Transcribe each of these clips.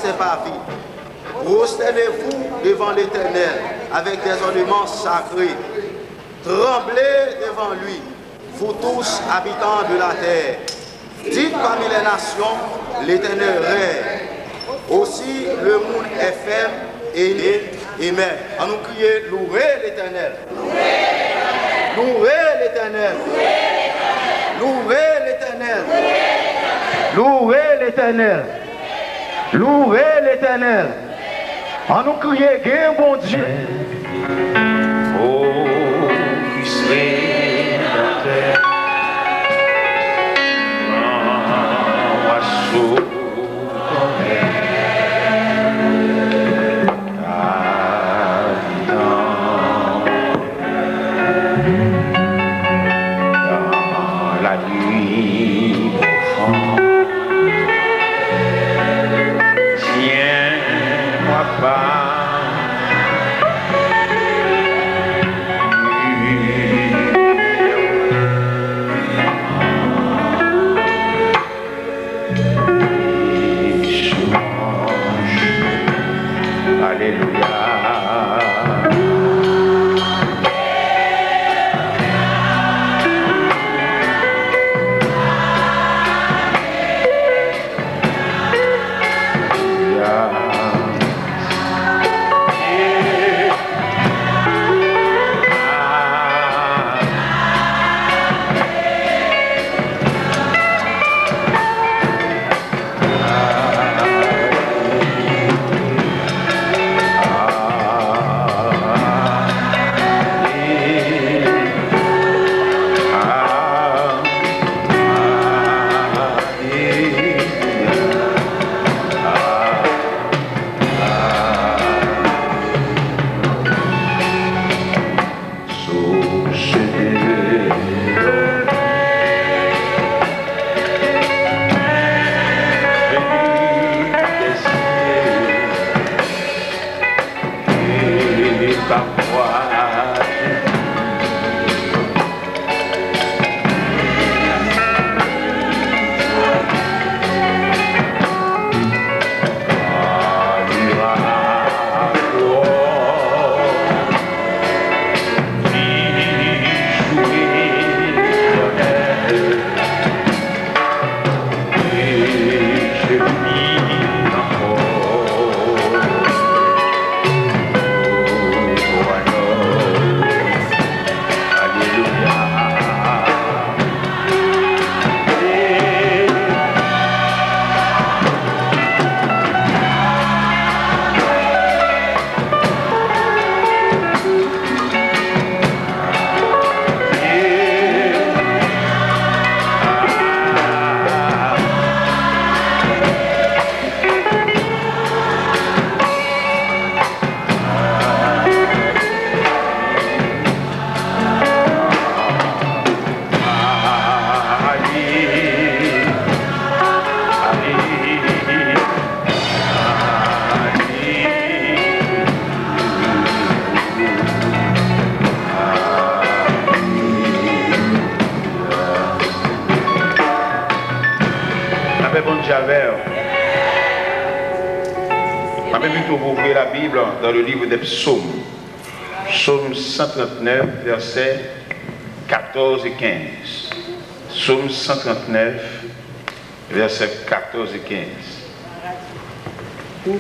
ses parvis. Prosternez-vous devant l'Éternel avec des ornements sacrés. Tremblez devant lui, vous tous habitants de la terre. Dites parmi les nations, l'Éternel règne. Aussi le monde est ferme et né. Amen. On nous crier, louez l'Éternel. Louez l'Éternel. Louez l'Éternel. Louez l'Éternel. Louez l'Éternel. On nous crier, gain bon Dieu. Oh, qui serait la terre, un oiseau comme dans la nuit profonde. Tiens-moi pas. Ouvrez la Bible dans le livre des psaumes. Psaume 139, versets 14 et 15. Psaume 139, versets 14 et 15.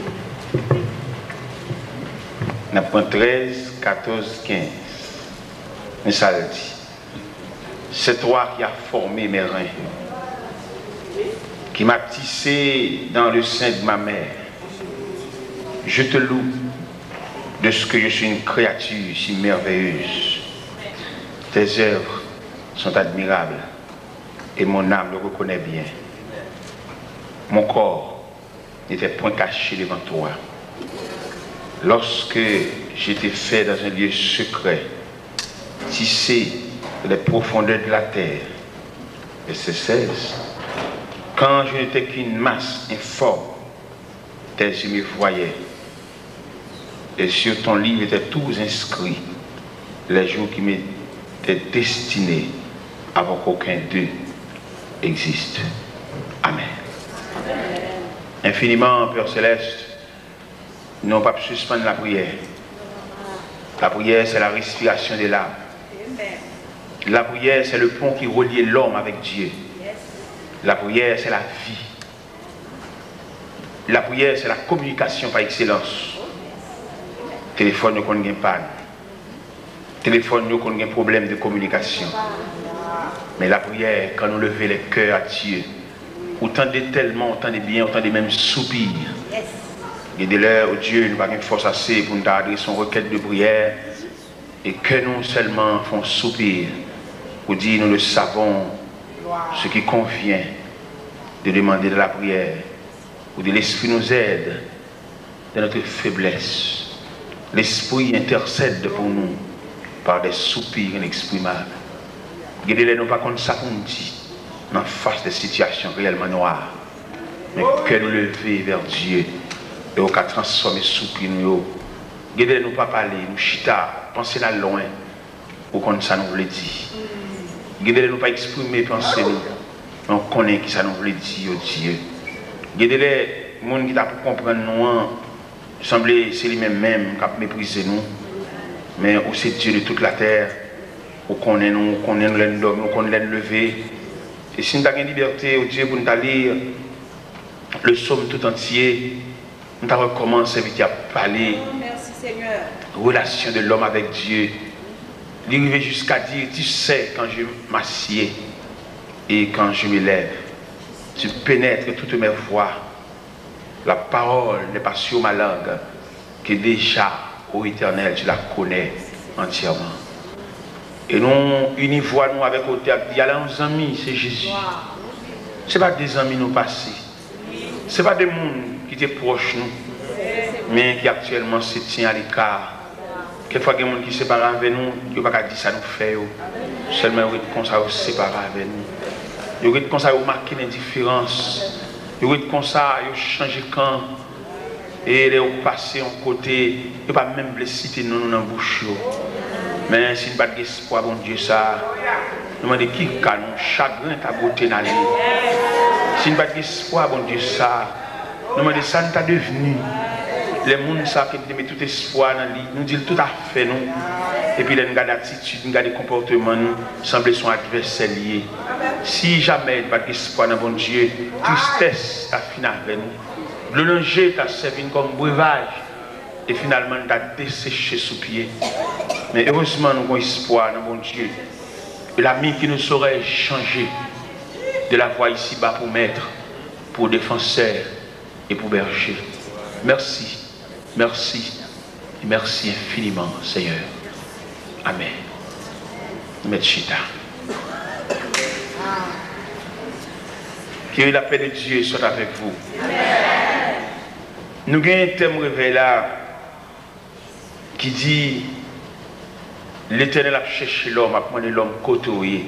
On apprend 13, 14, 15. Mais ça le dit. C'est toi qui as formé mes reins, qui m'as tissé dans le sein de ma mère. Je te loue de ce que je suis une créature si merveilleuse. Tes œuvres sont admirables et mon âme le reconnaît bien. Mon corps n'était point caché devant toi. Lorsque j'étais fait dans un lieu secret, tissé dans les profondeurs de la terre, verset 16, quand je n'étais qu'une masse informe, tes yeux me voyaient. Et sur ton livre étaient tous inscrits les jours qui m'étaient destinés avant qu'aucun d'eux existe. Amen. Infiniment, Père Céleste, nous n'avons pas pu suspendre la prière. La prière, c'est la respiration de l'âme. La prière, c'est le pont qui relie l'homme avec Dieu. La prière, c'est la vie. La prière, c'est la communication par excellence. Téléphone, nous connaissons pas. Téléphone, nous connaissons un problème de communication. Mais la prière, quand nous levons les cœurs à Dieu, autant de tellement, autant de bien, autant de même soupirs. Et de l'heure où Dieu nous n'a pas une force assez pour nous adresser son requête de prière et que nous seulement font soupir pour dire nous le savons ce qui convient de demander de la prière ou de l'Esprit nous aide dans notre faiblesse. L'Esprit intercède pour nous par des soupirs inexprimables. Guidez-les nous pas comme ça qu'on dit en face des situations réellement noires, mais que nous lever vers Dieu et au cas transformer soupir nous. Guidez-les nous pas parler, nous chita, penser là loin, ou comme ça nous voulait dire. Guidez-les nous pas exprimer, penser nous, on connaît qui ça nous voulait dire, oh Dieu. Guidez-les, les gens qui t'a pour comprendre nous, semblait c'est lui-même qui a méprisé nous, mais où c'est Dieu de toute la terre, où connaît nous l'endormi, où connaît nous lever. Et si nous avons une liberté, oh Dieu, pour nous lire le psaume tout entier, nous avons recommencé à parler. Merci Seigneur. Relation de l'homme avec Dieu. D'arriver jusqu'à dire, tu sais quand je m'assieds et quand je me lève, tu pénètres toutes mes voies. La parole n'est pas sur ma langue, que déjà, ô Éternel, tu la connais entièrement. Et nous, une voix nous avec au théâtre, il y a là uns amis, c'est Jésus. Ce n'est pas des amis nous passés. Ce n'est pas des gens qui étaient proches nous, mais qui actuellement se tiennent à l'écart. Quelquefois, il y a des gens qui se séparent avec nous, ils ne peuvent pas dire ça nous fait. Seulement, ils ont ça se séparer avec nous. Ils ont ça marquer l'indifférence. Ils ont ça changer de camp. Et ils ont passé en côté. Ils ne peuvent pas même citer nous dans la bouche. Mais si nous n'avons pas d'espoir, bon Dieu, ça, nous demandons qui a nous chagrin ta beauté dans la vie. Si nous n'avons pas d'espoir, bon Dieu, ça, nous demandons ça, nous t'a devenu. Les gens qui mettent tout espoir dans lui, nous disent tout à fait nous. Et puis, nous regardons l'attitude, nous regardons le comportement, nous semblons son adversaire lié. Si jamais nous n'avons pas d'espoir dans bon Dieu, tristesse a fini avec nous. Le danger t'a servi comme breuvage. Et finalement, nous avons desséché sous pied. Mais heureusement, nous avons espoir dans bon Dieu. Et l'ami qui nous saurait changer de la voie ici-bas pour maître, pour défenseur et pour berger. Merci, merci, et merci infiniment, Seigneur. Amen. Metchita. Que la paix de Dieu soit avec vous. Amen. Nous avons un thème révélé là qui dit l'Éternel a cherché l'homme, a demandé l'homme côtoyer.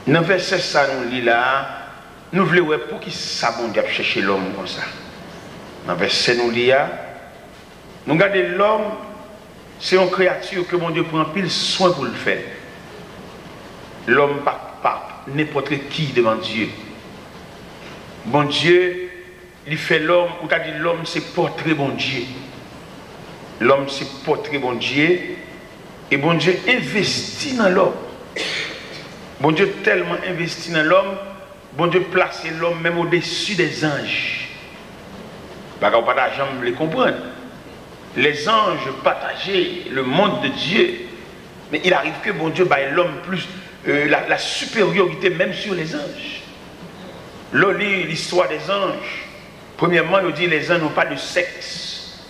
Dans le verset ça nous lit là, nous voulons voir pour qui ça bon Dieu a cherché l'homme comme ça. Dans le verset nous lit là, nous regardons l'homme, c'est une créature que mon Dieu prend pile soin pour le faire. L'homme pas n'importe qui devant Dieu. Bon Dieu, il fait l'homme, ou t'as dit l'homme c'est portrait bon Dieu. L'homme c'est portrait bon Dieu. Et bon Dieu investit dans l'homme. Bon Dieu tellement investi dans l'homme, bon Dieu place l'homme même au-dessus des anges. Parce qu'on n'a pas d'argent, vous les comprendre. Les anges partageaient le monde de Dieu. Mais il arrive que bon Dieu baille l'homme plus la supériorité même sur les anges. L'on lit l'histoire des anges. Premièrement, il dit les anges n'ont pas de sexe.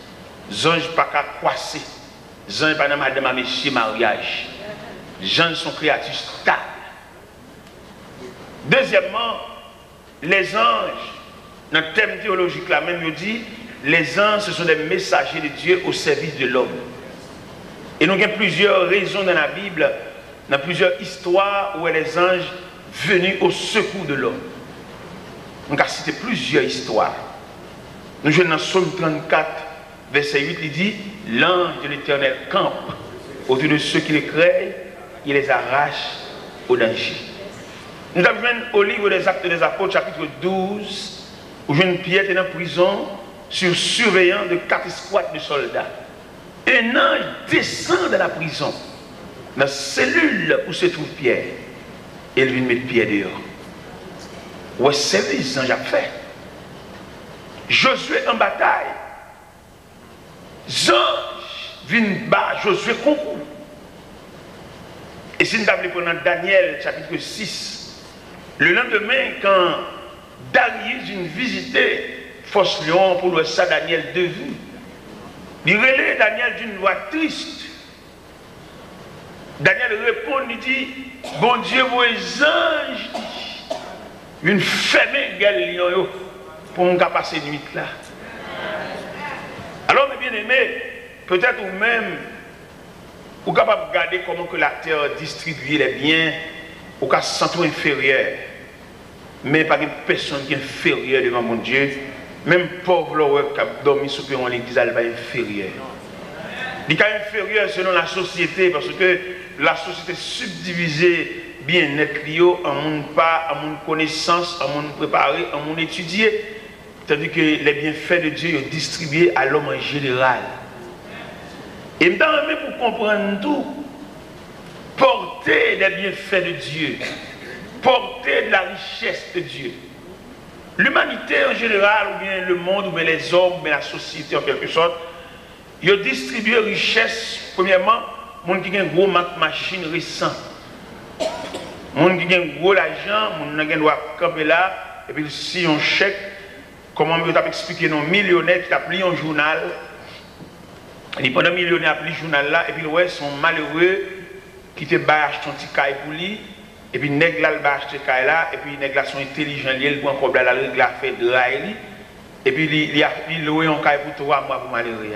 Les anges n'ont pas qu'à croiser. Les anges n'ont pas de madame à monsieur mariage. Les anges sont créatures stables. Deuxièmement, les anges, dans le thème théologique là même, il dit les anges ce sont des messagers de Dieu au service de l'homme. Et nous avons plusieurs raisons dans la Bible, dans plusieurs histoires où les anges venus au secours de l'homme. On a cité plusieurs histoires. Nous jouons dans Psaume 34, verset 8, il dit l'ange de l'Éternel campe autour de ceux qui les craignent, il les arrache au danger. Nous avons au livre des Actes des Apôtres, chapitre 12, Ou une Pierre était dans la prison sur surveillant de 4 escouades de soldats. Un ange descend de la prison, dans la cellule où se trouve Pierre. Et il vient mettre Pierre dehors. Où est-ce que les anges ont fait? Josué en bataille. Les anges viennent battre Josué concours. Et si nous avons pris dans Daniel chapitre 6, le lendemain, quand Darius vient visiter Force Lion pour le ça, Daniel de vue, il relève Daniel d'une voix triste. Daniel répond, il dit, bon Dieu, vos anges, une fermée gueule pour nous passer nuit là. Alors, mes bien-aimés, peut-être ou même, vous êtes capable de regarder comment que la terre distribue les biens, ou qu'à se sentir inférieur. Mais pas une personne qui est inférieure devant mon Dieu, même pauvre qui a dormi sous le l'église, elle va être inférieure. Il est inférieur selon la société, parce que la société subdivisée bien net en monde pas, en monde connaissance, en monde préparé, en monde étudié. C'est-à-dire que les bienfaits de Dieu sont distribués à l'homme en général. Et même pour comprendre tout, porter les bienfaits de Dieu, porter de la richesse de Dieu. L'humanité en général, ou bien le monde, ou bien les hommes, ou bien la société en quelque sorte, ils ont distribué richesse, premièrement, les gens qui ont une grosse machine récente. Les gens qui ont un gros argent, les gens qui doivent camper là, et puis si on chèque, comment on peut expliquer nos millionnaires qui ont pris un journal, et pendant les millionnaires ont pris le journal là, et puis ouais, sont malheureux, qui te acheter un petit caille pour lui, et puis les gens qui acheter ce caille là, et puis les gens sont intelligents, ils vont encore la règle à faire de rail, et puis ils louent un caille pour 3 mois pour malheureux.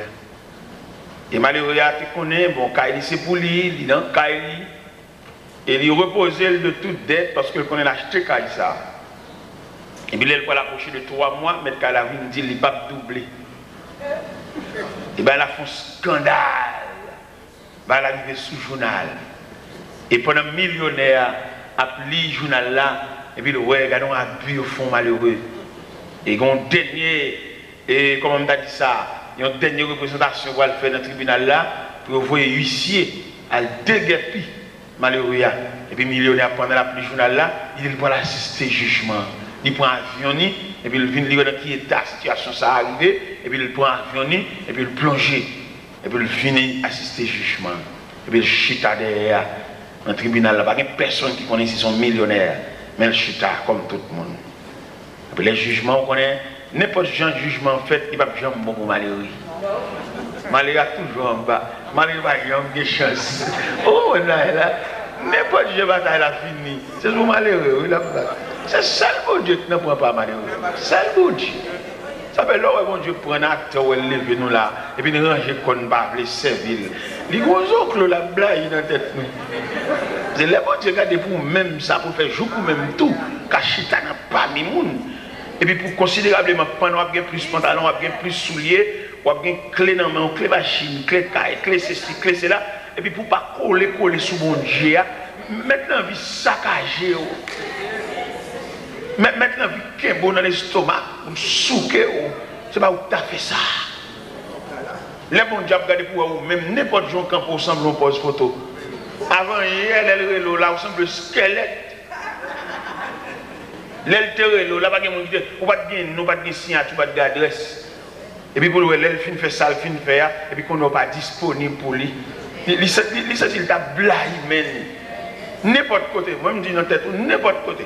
Et malheureux, tu connais, bon, caille c'est pour lui, il est dans le caille, et il repose de toute dette parce qu'il connaît l'acheter caille ça. Et puis il va l'approcher de 3 mois, mais quand la vie dit qu'il va doubler. Et bien, elle a fait un scandale. Elle est arrivée sous le journal. Et pendant un millionnaire a pris le journal là, et puis le ouais, regardons un but au fond malheureux. Et il y a un dernier, et comment on a dit ça, il y a une dernière représentation qu'on va faire dans le tribunal là, pour voir huissier à déguerpi malheureux. Et puis le millionnaire pendant la prise journal là, il va l'assister au jugement. Il prend un avion, et puis il vient lire dans quel état la situation ça arrivé, et puis il prend un avion, et puis il plonge, et puis il finit assister au jugement. Et puis il chita derrière un tribunal là, pas de personne qui connaît si son millionnaire, mais il chita comme tout le monde. Et puis les jugements, on connaît, n'importe quel jugement fait, il ne va pas jamais bon pour malheureux. Malheureux toujours en bas, malheureux va jamais de chance. Oh là, n'importe quelle bataille a fini, c'est pour malheureux, il a pas. C'est ça le bon Dieu qui ne prend pas malheureux. C'est le bon Dieu. Ça fait là où bon Dieu prend un acte où il lève nous là, et puis il range qu'on ne va pas servir. Les gros oncles la blague dans la tête. C'est le bon Dieu qui a pour même ça, pour faire jour pour même tout, cachita n'a pas mis moun. Et puis pour considérablement prendre, on a bien plus pantalon, on a bien plus souliers, on a bien clé dans la main, clé machine, clé caille, clé ceci, clé cela. Et puis pour ne pas coller sous bon Dieu, maintenant, il saccagé. Maintenant, vu qu'il y a un bon dans l'estomac, ou souqué, c'est pas où tu as fait ça. Les bons diables regardez pour vous, même n'importe qui quand on semble on pose photo. Avant hier, elle là, on semble squelette. L'elle là, pas de monde qui dit, on va te dire, non, pas de signature, pas d'adresse. Et puis pour lui, elle fin fait ça, elle fin fait ça, et puis qu'on n'est pas disponible pour lui. Il s'agit de blague, n'importe côté, moi je me dis dans la tête, n'importe côté.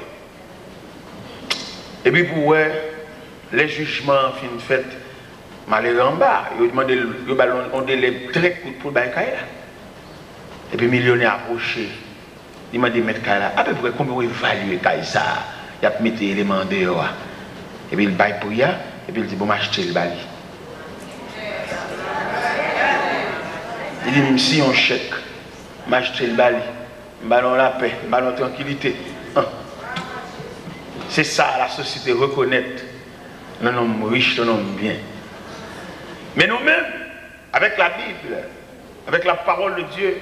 Et puis pour les jugements fin fait, malheureux en bas, ils ont demandé les très coups pour le bail. Et puis millionnaire approché, il m'a dit mettre Kaila, à peu près combien vous évaluez Kaisa, il a mis des éléments dehors. Et puis il baille pour ya, et puis il dit bon m'acheter le bali. Il dit même si on chèque, m'acheter le bali, ballon la paix, ballon tranquillité. C'est ça la société reconnaître un homme riche, un homme bien. Mais nous-mêmes, avec la Bible, avec la parole de Dieu,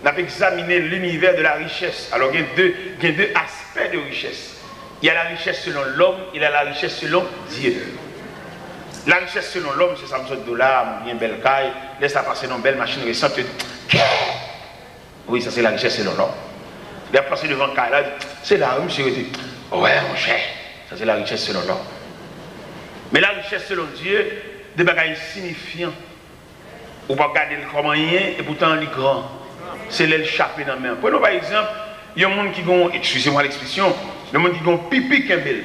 nous avons examiné l'univers de la richesse. Alors il y a deux aspects de richesse. Il y a la richesse selon l'homme, il y a la richesse selon Dieu. La richesse selon l'homme, c'est $100, bien belle caille, laisse ça passer dans une belle machine récente. Oui, ça c'est la richesse selon l'homme. Il a passé devant caille là, c'est là, monsieur. Ouais, mon cher, ça c'est la richesse selon l'homme. Mais la richesse selon Dieu, des bagages insignifiants. On peut regarder comment il est et pourtant il est grand. C'est l'échappé dans la main. Prenons par exemple, il y a un monde qui a, excusez-moi l'expression, le monde qui a un pipi Kembel.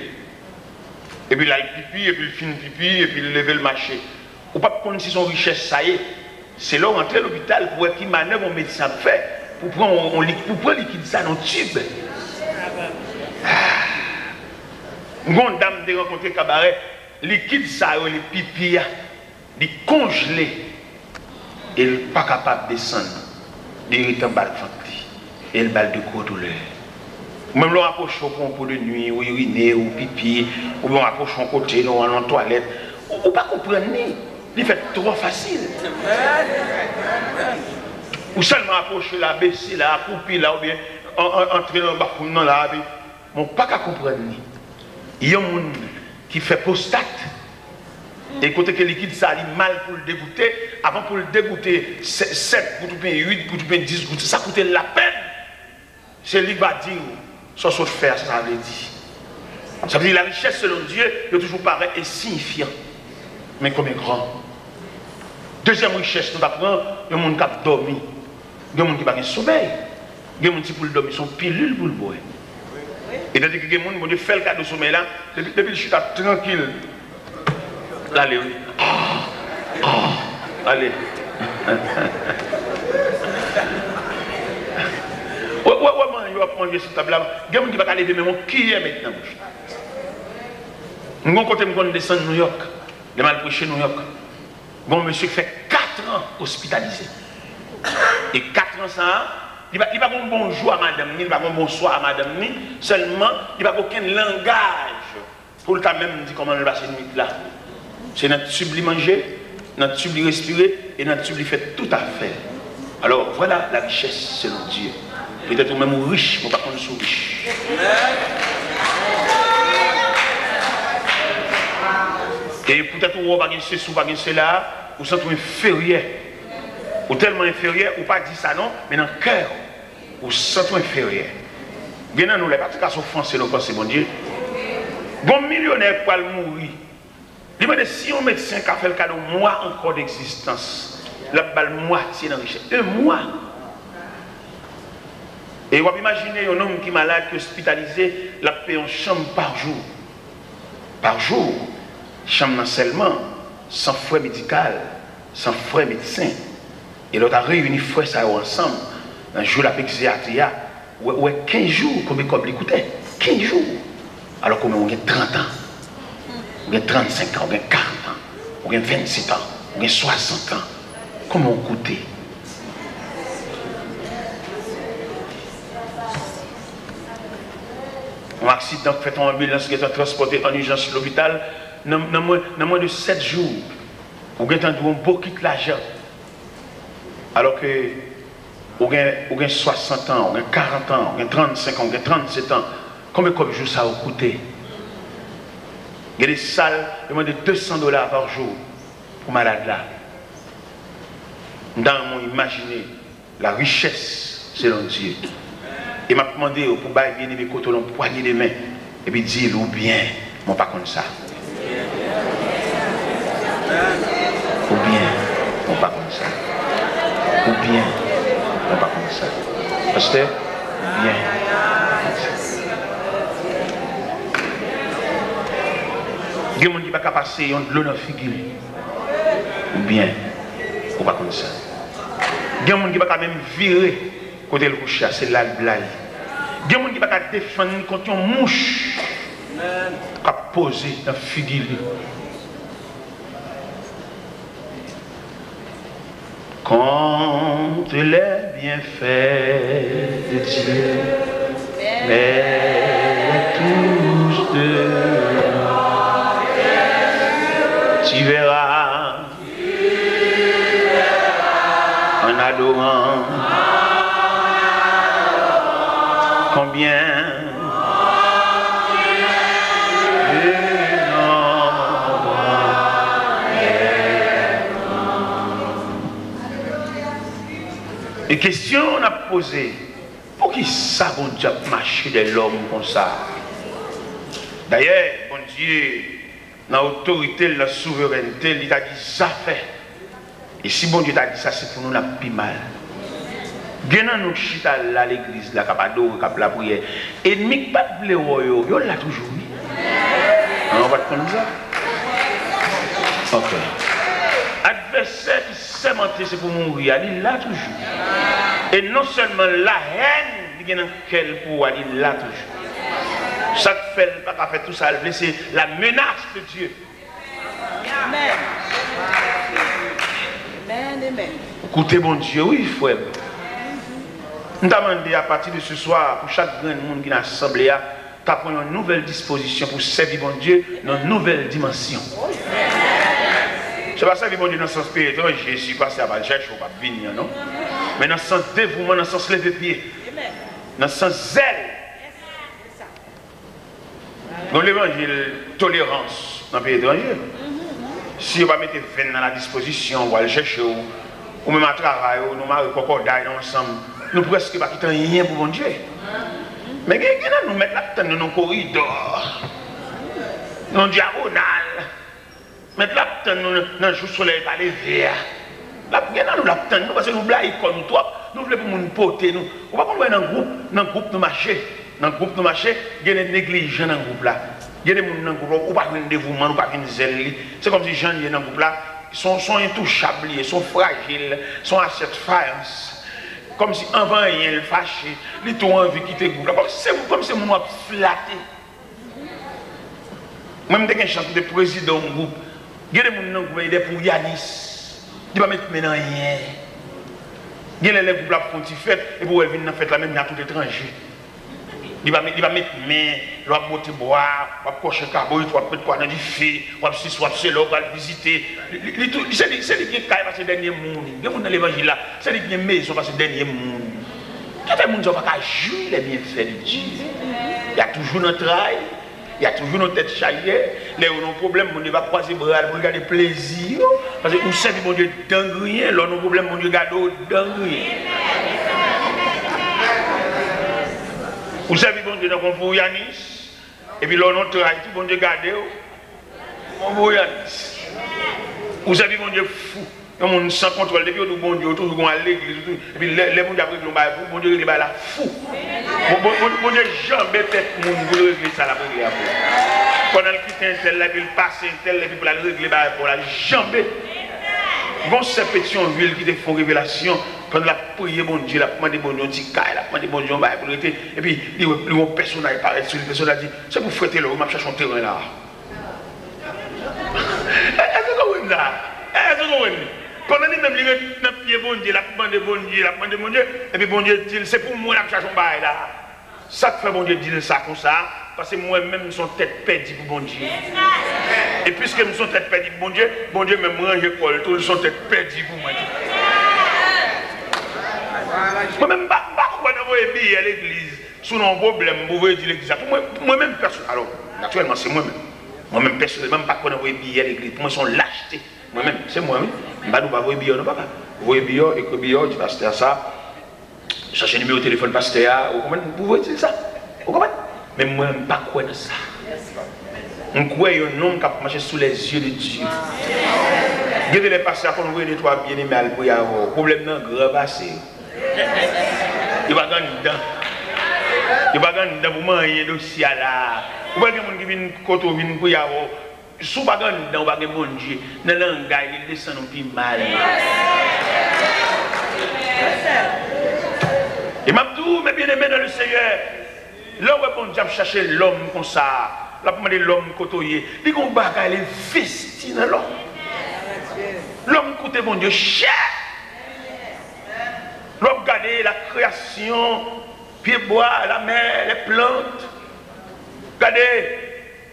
Et puis là, il pipi, et puis il finit pipi, et puis il lève le marché. On ne peut pas connaître si son richesse, ça y est. C'est là où entrer à l'hôpital pour voir qui manœuvre un médecin fait pour prendre liquide ça dans le tube. Une grande dame de rencontrer cabaret, liquide ça, les pipi, il congelé. Et il n'est pas capable de descendre. Il est en bas de ventre. Et il balle de gros douleur. Même l'on approche au pompe de nuit, ou uriner, ou pipi, ou on approche au côté, ou en toilette. On ne pas comprendre. Il fait trop facile. Ou seulement approcher la baisser là, couper là, ou bien entrer dans le bas pour là. On ne pas comprendre. Il y a un monde qui fait prostate. Et côté que le liquide ça a mal pour le dégoûter, avant pour le dégoûter 7 gouttes ou bien 8 gouttes ou bien 10 gouttes, ça coûtait la peine. C'est lui qui va dire, ça saute faire, ça veut dire. Ça veut dire la richesse selon Dieu, il toujours paraît insignifiant, mais comme un grand. Deuxième richesse, nous apprenons, il y a un monde qui a dormi, il y a un monde qui n'a pas de sommeil, il y a un monde qui pour le dormir, son pilule pour le boire. Et tandis que il y a un monde qui fait le cas de sommeil là, depuis le chute tranquille. Allez, oui. Allez. Ouais, il va manger cette table-là. Il y a des gens qui vont aller lever, mais qui est maintenant? Mon côté, je descends de New York. Je vais prêcher New York. Bon, monsieur fait 4 ans hospitalisé. Et 4 ans, ça, il va pas un bonjour à madame, il va pas un bonsoir à madame, seulement, il va pas aucun langage pour le temps même dire comment il va passer une nuit là. C'est notre tube manger, notre tube respirer et notre tube fait tout à fait. Alors voilà la richesse selon Dieu. Peut-être même riche, mais pas qu'on soit riche. Et peut-être qu'on va gagner ceci ou pas gagner cela, ou sentez inférieur. Ou tellement inférieur, ou pas dire ça non, mais dans le cœur, ou sentez inférieur. Bien dans nous, les pratiques offensées, nos pensées, bon Dieu. Bon millionnaire pour mourir. Il m'a dit si un médecin qui a fait le cas de mois encore d'existence, la balle moitié dans la richesse. 1 mois. Et vous imaginez un homme qui est malade, qui est hospitalisé, la paie en chambre par jour. Par jour. Chambre seulement, sans frais médical, sans frais médecin. Et l'autre a réuni frais ça ensemble. Un jour, la péxiatria, ouais, 15 jours, comme l'écoutait. 15 jours. Alors qu'on a 30 ans. On a 35 ans, on a 40 ans, on a 27 ans, on a 60 ans. Comment on coûtait? Un accident fait en ambulance qui est transporté en urgence à l'hôpital, dans moins de 7 jours, on a un beau kit l'argent. Alors que on a 60 ans, on a 40 ans, on a 35 ans, on a 37 ans. Combien de jours ça a coûté? Il y a des salles de moins de $200 par jour pour malade là. Dans mon imaginer la richesse selon Dieu. Et m'a demandé pour bien aimer côté l'on poignée des mains et puis dire ou bien, mon pas comme ça. Ou bien, mon pas comme ça. Ou bien, mon pas comme ça. Pasteur, ou bien. Il y a des gens qui ne peuvent pas passer de l'eau dans la figure. Ou bien, ou pas comme ça. Il y a des gens qui ne peuvent pas même virer côté le coucher, c'est là le blague. Il y a des gens qui ne peuvent pas défendre contre une mouche qui a posé dans la figure. Contre les bienfaits de Dieu, mais tous de tu verras en adorant combien Et question on a posé, pour qui ça, bon Dieu, marcher de l'homme comme ça? D'ailleurs, bon Dieu, dans l'autorité, la souveraineté, il a dit ça fait. Et si bon Dieu t'a dit ça, c'est pour nous la plus mal. Bien nous chita là l'église, là, capado, cap la prière. Ennemi pas de blé, yo l'a toujours mis. On va te prendre ça. Ok. Adversaire qui s'est menté, c'est pour mourir, il l'a toujours. Et non seulement la haine, il y a dans quel pouvoir, il l'a toujours. Chaque fait, pas fait tout ça, c'est la menace de Dieu. Amen. Amen, amen. Écoutez, bon Dieu, oui, frère. Nous avons demandé à partir de ce soir, pour chaque grand monde qui est assemblé, tu as pris une nouvelle disposition pour servir bon Dieu dans une nouvelle dimension. Je ne sais pas servir bon Dieu dans le sens spirituel, je suis passé à chercher ou pas venir, non? Mais dans le sens dévouement, dans le sens lever pied, dans le sens zèle. Dans l'évangile, tolérance dans le pays étranger. Si on va mettre 20 dans la disposition, on va le chercher, ou même à travail, ou nous marrer cocordaille ensemble, nous presque pas quitter rien pour mon Dieu. Mais nous mettons la tête dans nos corridors, dans le diagonal, mettre la tête dans le jour soleil par les verres. Là, nous la tête, parce que nous blaguons comme toi, nous voulons pour nous porter. Nous ne pouvons pas dans le groupe de marché. Dans le groupe de marché, il y a des négligents dans le groupe là. Il y a des gens dans le groupe, ou pas de dévouement, ou pas de zèle. C'est comme si les gens dans le groupe là sont intouchables, ils sont fragiles, sont à cette faïence. Comme si avant rien le fâché, ils ont envie de quitter le groupe là. Comme si on a flatté. Même dès qu'il y a un chance de président du groupe, il y a des gens dans le groupe, il y a des pour Yanis. Il ne va pas mettre maintenant rien. Il y a des groupes là pour faire fête, et pour venir dans la fête là même, il y a tout étranger. Il va mettre main, il va monter boire, il va cocher carbone, il va mettre quoi dans du feu, il va se soit là, il va visiter. C'est lui qui est passé dernier monde. Il y a dans l'évangile là, c'est lui qui est maison passé dernier monde. Tout le monde ne va pas jouer les bienfaits de Dieu. Il y a toujours notre travail, il y a toujours nos têtes chargées. Là où on a un problème, on va croiser les bras pour regarder plaisir. Parce que nous savons que mon Dieu est dans rien, là on a un problème, mon Dieu garde dans rien. Vous savez, bon Dieu, donc on Yanis, et puis là, on travaille, tout bon Dieu garde, on va Yanis. Vous savez, bon Dieu, fou, on sans contrôle, depuis que bon Dieu, tout le monde à l'église, et puis les gens qui ont pris bon Dieu, il est là, fou. Bon Dieu, jamais tête, mon Dieu, régler ça, la prière. Pendant le quitte un tel, il passe un tel, et puis pour la régler, pour la jamais. Bon, c'est Pétionville qui te font révélation. Quand la prière, bon Dieu, la demande bon Dieu, on dit, la demande bon Dieu, on va pour et puis, le personnage paraît sur le personnage dit, c'est pour fouetter là, on m'a cherché un terrain là. Est-ce que vous voyez là? Est-ce que vous voyez? Pendant que nous avons prié bon Dieu, la demande bon Dieu, la demande bon Dieu, et puis bon Dieu dit, c'est pour moi la cherche un bail là. Ça que fait bon Dieu dire ça comme ça, parce que moi-même, je suis tête perdue pour bon Dieu. Et puisque je suis tête perdue pour bon Dieu même range l'école, tout le sont tête perdue pour moi. Moi-même, pas quoi d'envoyer billet à l'église, sous un problème, vous voyez dire l'église. Moi-même, personnellement, alors, naturellement, c'est moi-même. Moi-même, personnellement, pas quoi d'envoyer billet à l'église. Pour moi, ils sont lâchetés. Moi-même, c'est moi-même. Je ne vais pas envoyer billet, non, papa. Vous voyez billet, et que billet, tu pasteur ça. Cherchez le numéro de téléphone pasteur, vous voyez dire ça. Vous comprenez? Mais moi-même, pas quoi de ça. On croit un homme qui a marché sous les yeux de Dieu. Dieu les pasteurs, quand on voit les trois bien-aimés à le avoir. Problème non, grand passé. Il va gagner dedans. Il va gagner dedans pour manger un dossier là. Vous voyez quelqu'un qui vient côté vient pour y avoir. Si vous ne gagner dedans, vous va gagner bon Dieu. Dans le langage, il descend un peu mal. Et m'a dit, mes bien-aimés dans le Seigneur, là où on a cherché l'homme comme ça, là pour demander l'homme côtoyer, il y a un bagage, il est investi dans l'homme. L'homme coûte bon Dieu cher. L'homme regarde la création, pieds bois, la mer, les plantes. Regardez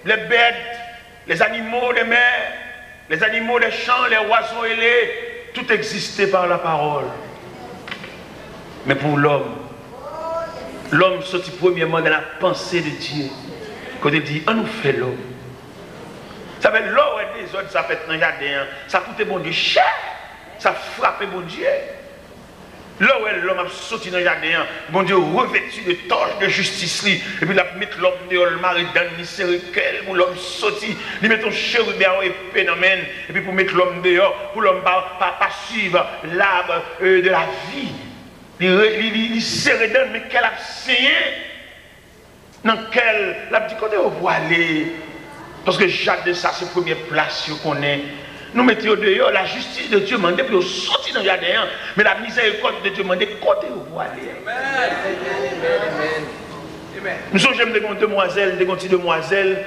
les bêtes, les animaux des mers, les animaux des champs, les oiseaux ailés, tout existait par la parole. Mais pour l'homme, l'homme sortit premièrement dans la pensée de Dieu. Quand il dit, on nous fait l'homme. Ça fait l'eau et des autres, ça fait dans le jardin, ça coûte bon Dieu cher, ça frappe bon Dieu. Là où l'homme a sorti dans le jardin, bon Dieu revêtu de torches de justice, et puis il a mis l'homme dehors, le mari dans le cercle, pour l'homme sorti, il met ton chérubin et phénomène, et puis pour mettre l'homme dehors, pour l'homme pas suivre l'arbre de la vie. Il serre dans, mais qu'elle a saigné, dans quel, la petite côté au voilé, parce que Jacques de ça, c'est la première place qu'on est. Nous mettons dehors, la justice de Dieu demande, puis on sortit dans le jardin, mais la miséricorde de Dieu demande, côté au voilé. Nous sommes des demoiselles, des petites demoiselles,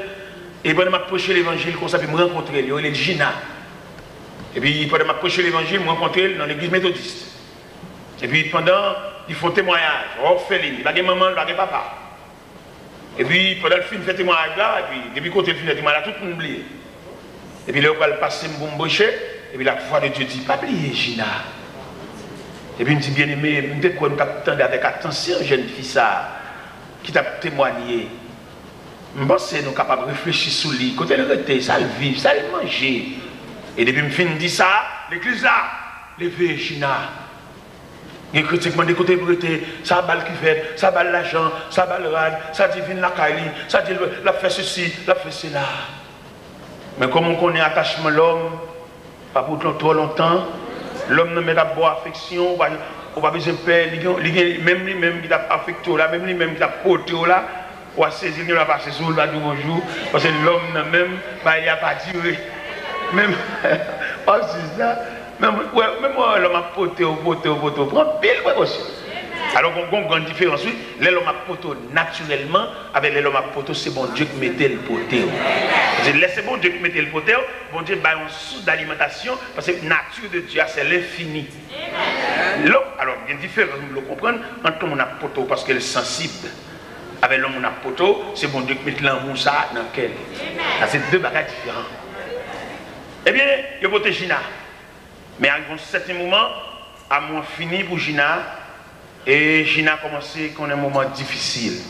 et pendant que je prêchais l'évangile, comme ça, puis me rencontrer, il est Gina. Et puis pendant que je prêchais l'évangile, me rencontrer dans l'église méthodiste. Et puis pendant, ils font témoignage, orpheline, il n'y a pas de maman, il n'y a pas de papa. Et puis pendant le film fait témoignage là, et puis depuis côté le film fait témoignage là, tout le monde oublie. Et puis là, on va le passer pour me boucher, et puis la foi de Dieu dit, pas oublier Gina. Et puis il me dit, bien aimé, peut-être qu'on t'attendait avec attention, jeune fille ça, qui t'a témoigné. Je pense que nous sommes capables de réfléchir sur lui, côté le rete, ça le vivre, ça le manger. Et depuis que je dis ça, l'église là, levez Gina. Les critiques m'ont dit côté brûlé, ça balle qui fait, ça balle l'argent, ça balle rad, ça divine la caille, ça dit la fait ceci, la fait cela. Mais comme on connaît l'attachement de l'homme, pas pour trop longtemps, l'homme ne met pas de affection, on va besoin de paix, même lui-même qui t'a affecté là, même lui-même qui t'a porté là, on va saisir, il va passer sur le va dire bonjour, parce que l'homme même, il n'y a pas duré. Même, c'est ça. Même moi, l'homme a porté, prend pile précaution. Alors, on a une grande différence, oui. L'homme a porté naturellement, avec l'homme a porté, c'est bon Dieu qui mettait le porté. C'est bon Dieu qui mettait le porté, bon Dieu a une source d'alimentation, parce que la nature de Dieu, c'est l'infini. Alors, il y a une différence, vous le comprenez, entre l'homme a porté, parce qu'elle est sensible. Avec l'homme a porté, c'est bon Dieu qui met l'amour ça dans lequel. C'est deux bagages différents. Eh bien, il y a porté Gina. Mais à un certain moment, à moins fini pour Gina, et Gina a commencé qu'on a un moment difficile.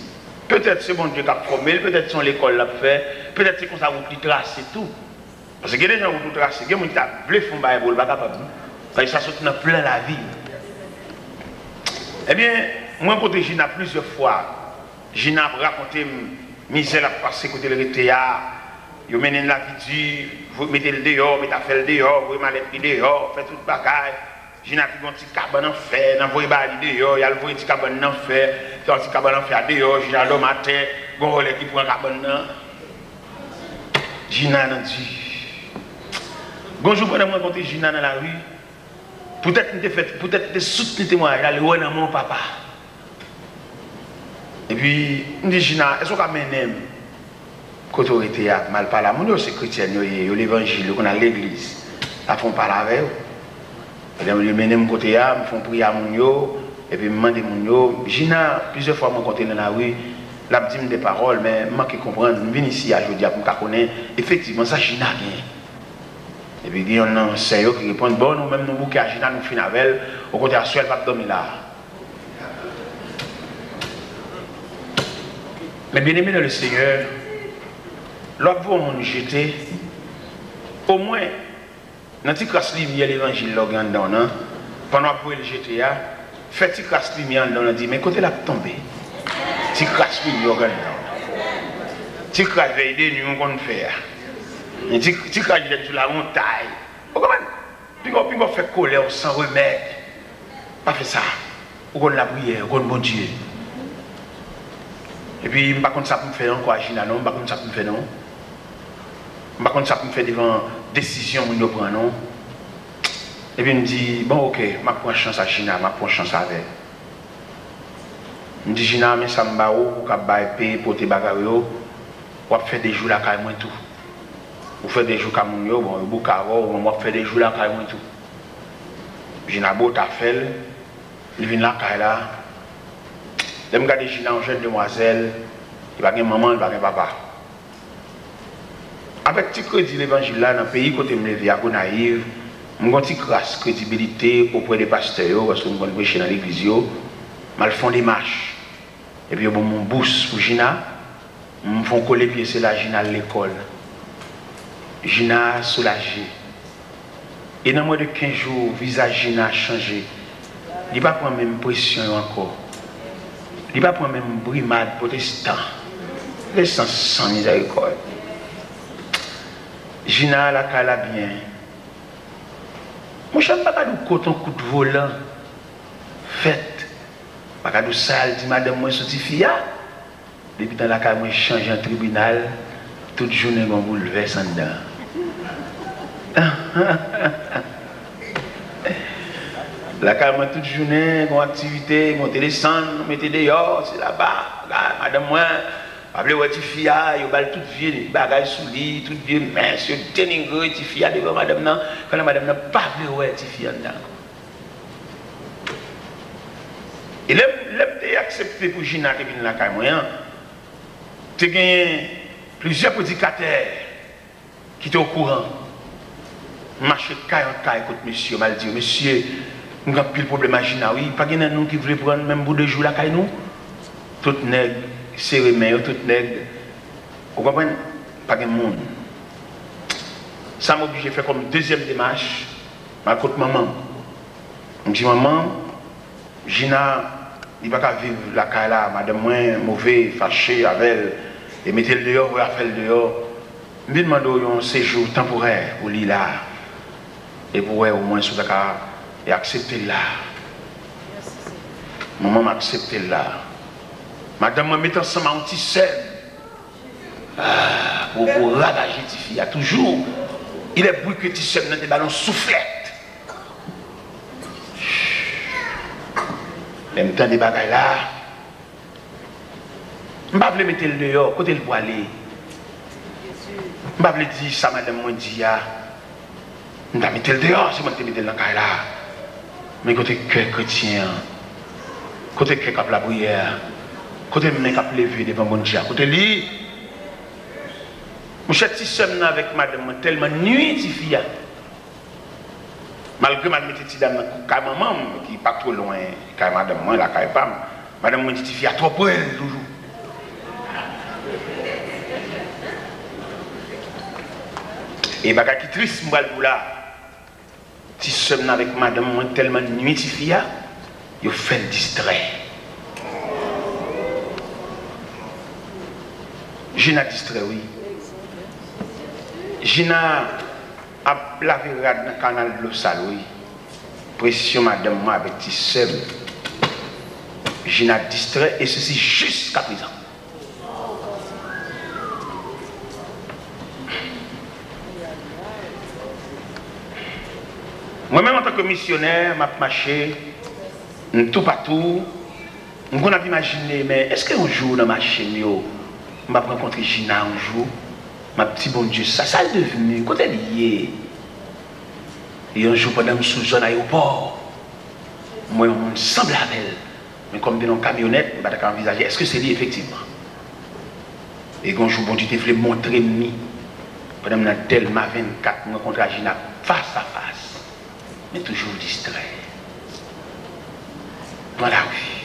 Peut-être c'est bon Dieu qui a formé, peut-être c'est l'école l'a fait, peut-être c'est comme ça vous tracez tout. Parce que les gens vous tracez, il y a des gens qui ont voulu faire un bail, pas capable. Parce que ça saute dans plein la vie. Eh bien, moi j'ai Gina plusieurs fois. Gina a raconté misère à passer côté le théâtre. Vous menez la vie dure, vous mettez le dehors, vous mettez le dehors, vous mettez le dehors, vous faites tout le bagage. J'ai un petit cabane en fer, vous voyez le dehors, il y a le petit cabane en fer, il y a un petit cabane en fer dehors, j'ai un homme à terre, vous voyez qui prend un cabane. Gina a dit, bonjour, pendant que je rencontre Gina dans la rue, peut-être que soutenu moi, j'allais voir dans mon papa. Et puis, je dis, Gina, est-ce qu'on m'aime? Quand on était à mal parler, mon c'est chrétien, l'évangile, on a l'église. Là, on parle avec eux. Je mène mon côté, je fais prier à mon yo, et puis je demande mon yo. Gina, plusieurs fois, je côté dans la rue, là, je dis des paroles, mais je ne comprends pas. Je viens ici à aujourd'hui pour me connaître. Effectivement, ça, Gina gagne. Et puis, il y a un sérieux qui répond, bon, nous, même nous, bouquets à Gina, nous finissons avec elle, au côté à elle ne va pas dormir là. Mais bien aimé dans le Seigneur, l'autre fois, on jeté, au moins, dans la classe lumière, l'évangile, pendant que le GTA, fait une classe lumière, on dit, mais côté là, tombé. Une classe lumière, une classe veille de nuit, on va faire. Une classe sur la montagne. Vous comprenez? Puis on fait colère sans remède. Pas fait ça. On la prière, on bon Dieu. Et puis, je ne sais pas ça pour me faire encore, Gina, non, je ne sais pas ça pour me faire, non. Je ne sais pas ça pour me faire devant décision que nous prenons. Et puis, je me dis, bon, ok, je prends chance à Gina, je prends chance avec. Je me dis, Gina, mais ça me va où, pour payer pour tes bagages, on va faire des jours là, quand même, tout. Vous faites des jours comme nous, bon, vous on fait des jours là, quand même, tout. Gina, beau, t'as fait, il vient là, quand là. Je regarde Gina, une jeune demoiselle, il va y avoir maman, il va y avoir papa. Avec petit crédit l'évangile là, dans le pays côté me lever à Gonaïve, je suis une grâce crédibilité auprès des pasteurs, parce que je suis prêcher dans l'église, je fais des marches. Et puis, je fais mon bourse pour Gina, je fais coller pieds c'est la Gina à l'école. Gina soulagée. Et dans moins de 15 jours, le visage Gina a changé. Il va prendre même pression encore. Il va prendre même brimade protestant. Laissant sans miséricorde. Gina la cala bien. Mon cher, pas de coton coup de volant. Fait. Pas de sale, dit madame, moi, sorti fia. Depuis dans la cale, moi, change en tribunal. Toute journée, mon bouleverse en dedans. La cale, toute journée, mon activité, mon téléphone, mettez dehors, c'est là-bas. Là, madame, moi, appelez votre fille, il va tout vieux, les bagages sous lit, tout vieux, mince, il dénigre, votre fille, devant madame, non, quand la madame n'a pas appelé votre fille en dedans. Et là, j'ai accepté pour Gina qui vient dans la caille, tu as gagné plusieurs prédicateurs qui étaient au courant. Marcher caille en caille contre monsieur, mal dit, monsieur, nous avons plus de problème à Gina, oui, pas de nous qui voulait prendre même bout de jour la caille nous. Tout nègre, serré main, tout nègre. Vous comprenez? Pas de monde. Ça m'a obligé de faire comme deuxième démarche, ma côté maman. Je me dis, maman, Gina, il ne va pas vivre la caille là, madame, moi, mauvais, fâché avec elle, et mettez le dehors, ou faire le dehors. Je me demande un séjour temporaire pour lui là. Et pour au moins sous Dakar et accepter là. Maman m'a accepté là. Madame m'a mis ensemble un petit scène. Pour ravager tes filles. Toujours, il est bruit que tes scènes dans des ballons soufflettes. Même temps des bagailles là. Je ne vais pas mettre le dehors, côté le pour aller. Je ne vais pas dire ça, madame m'a dit. Je vais mettre le dehors, si je vais mettre le dans là. Mais côté cœur chrétien, côté cœur cap la prière, côté main cap levé devant mon Dieu, côté lui, je suis petit seul avec madame tellement nuit si fille. Malgré ma petite dame dans maman qui n'est pas trop loin, car madame moi la caille pas, madame moi dit fille à trop pour elle toujours. Et bagage qui triste moi pour là. Si seul avec madame moi tellement nuit si fille, il fait le distrait. Gina distrait oui. Gina a lavé dans le canal de l'eau sale oui. Pression madame moi avec petit seul. Gina distrait et ceci jusqu'à présent. Moi-même en tant que missionnaire, je marché tout partout. Je peux imaginer, mais est-ce qu'un jour dans ma chaîne, je vais rencontrer Gina un jour, ma petite bon Dieu, ça est devenu, quand elle y est. Et un jour, pendant que je suis sous un aéroport, moi, on me semble à elle. Mais comme dans une camionnette, je vais envisager, est-ce que c'est lui effectivement? Et un jour, bon Dieu, je voulais montrer moi. Pendant que je suis 24, je rencontre Gina face à face. Mais toujours distrait. Dans la rue.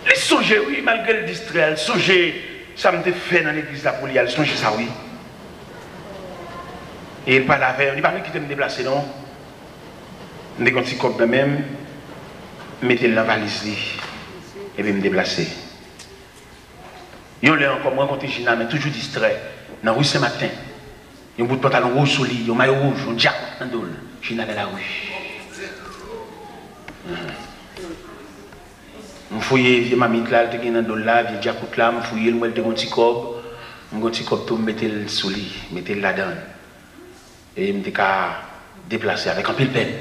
Les songer, oui, malgré le distrait, songer, ça me fait dans l'église là pour lui, songer ça, oui. Et il parle avec, il parle qui me déplacer, non? Je suis un petit cop de même, mettez le dans la valise, et puis me déplacer. Il y a encore, moi, quand Gina, mais toujours distrait. Dans la rue ce matin. Il y a un bout de pantalon rouge sur lui, un maillot rouge, un jack dans le Gina dans la rue. Je fouille ma mamie là, elle était dans le là, je jack là, je fouille le petit cob, un petit cob tout mettre le sur lui, mettre le là-dedans. Et je me déplacer avec un peu de peine.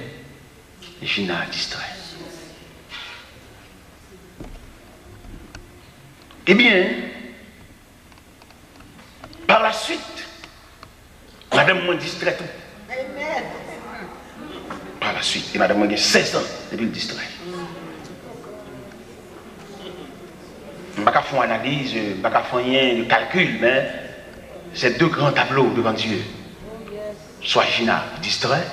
Gina distrait. Eh bien, par la suite, madame m'a distrait tout. Amen. Par la suite, et madame m'a 16 ans depuis le distrait. Je ne vais pas faire une analyse, je ne vais pas faire un calcul, mais c'est deux grands tableaux devant Dieu. Soit Gina distrait,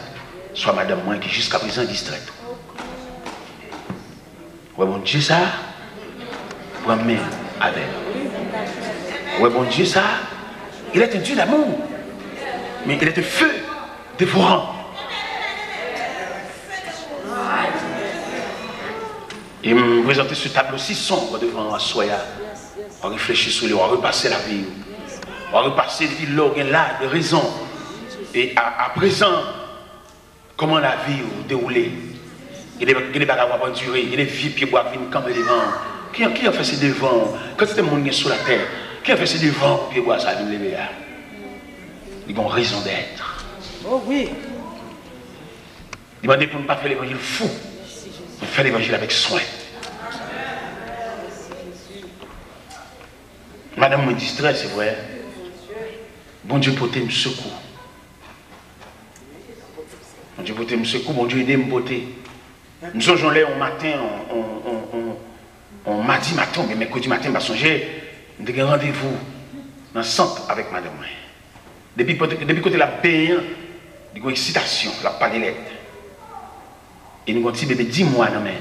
soit madame moi qui jusqu'à présent distrait. Ouais, bon Dieu, ça, prends main avec. Ouais, bon Dieu, ça, il est un Dieu d'amour. Mais il est un feu dévorant. Et me présenter ce tableau si sombre devant Soya. On réfléchit sur lui, on va repasser la vie. On va repasser là, de raison. Et à présent, comment la vie déroulée. Il y a des bagages à endurer, il y a des vieux pieds bois qui viennent camper devant. Qui a fait ces devants? Quand c'était mon monde sur la terre, qui a fait ces devants pieds bois ça vient lever là? Ils ont raison d'être. Oh oui. Il m'a dit pour ne pas faire l'évangile fou. On fait l'évangile avec soin. Madame me distrait, c'est vrai. Bon Dieu porter me secours. Bon Dieu porter me secours, bon Dieu aider me porter. Nous sommes là au matin, on mardi matin, mais mercredi matin, je vais songer, nous avons rendez-vous dans le centre avec madame. Depuis côté la paix, il y a une excitation, la palette. Et nous avons dit, bébé, 10 mois, non, mais.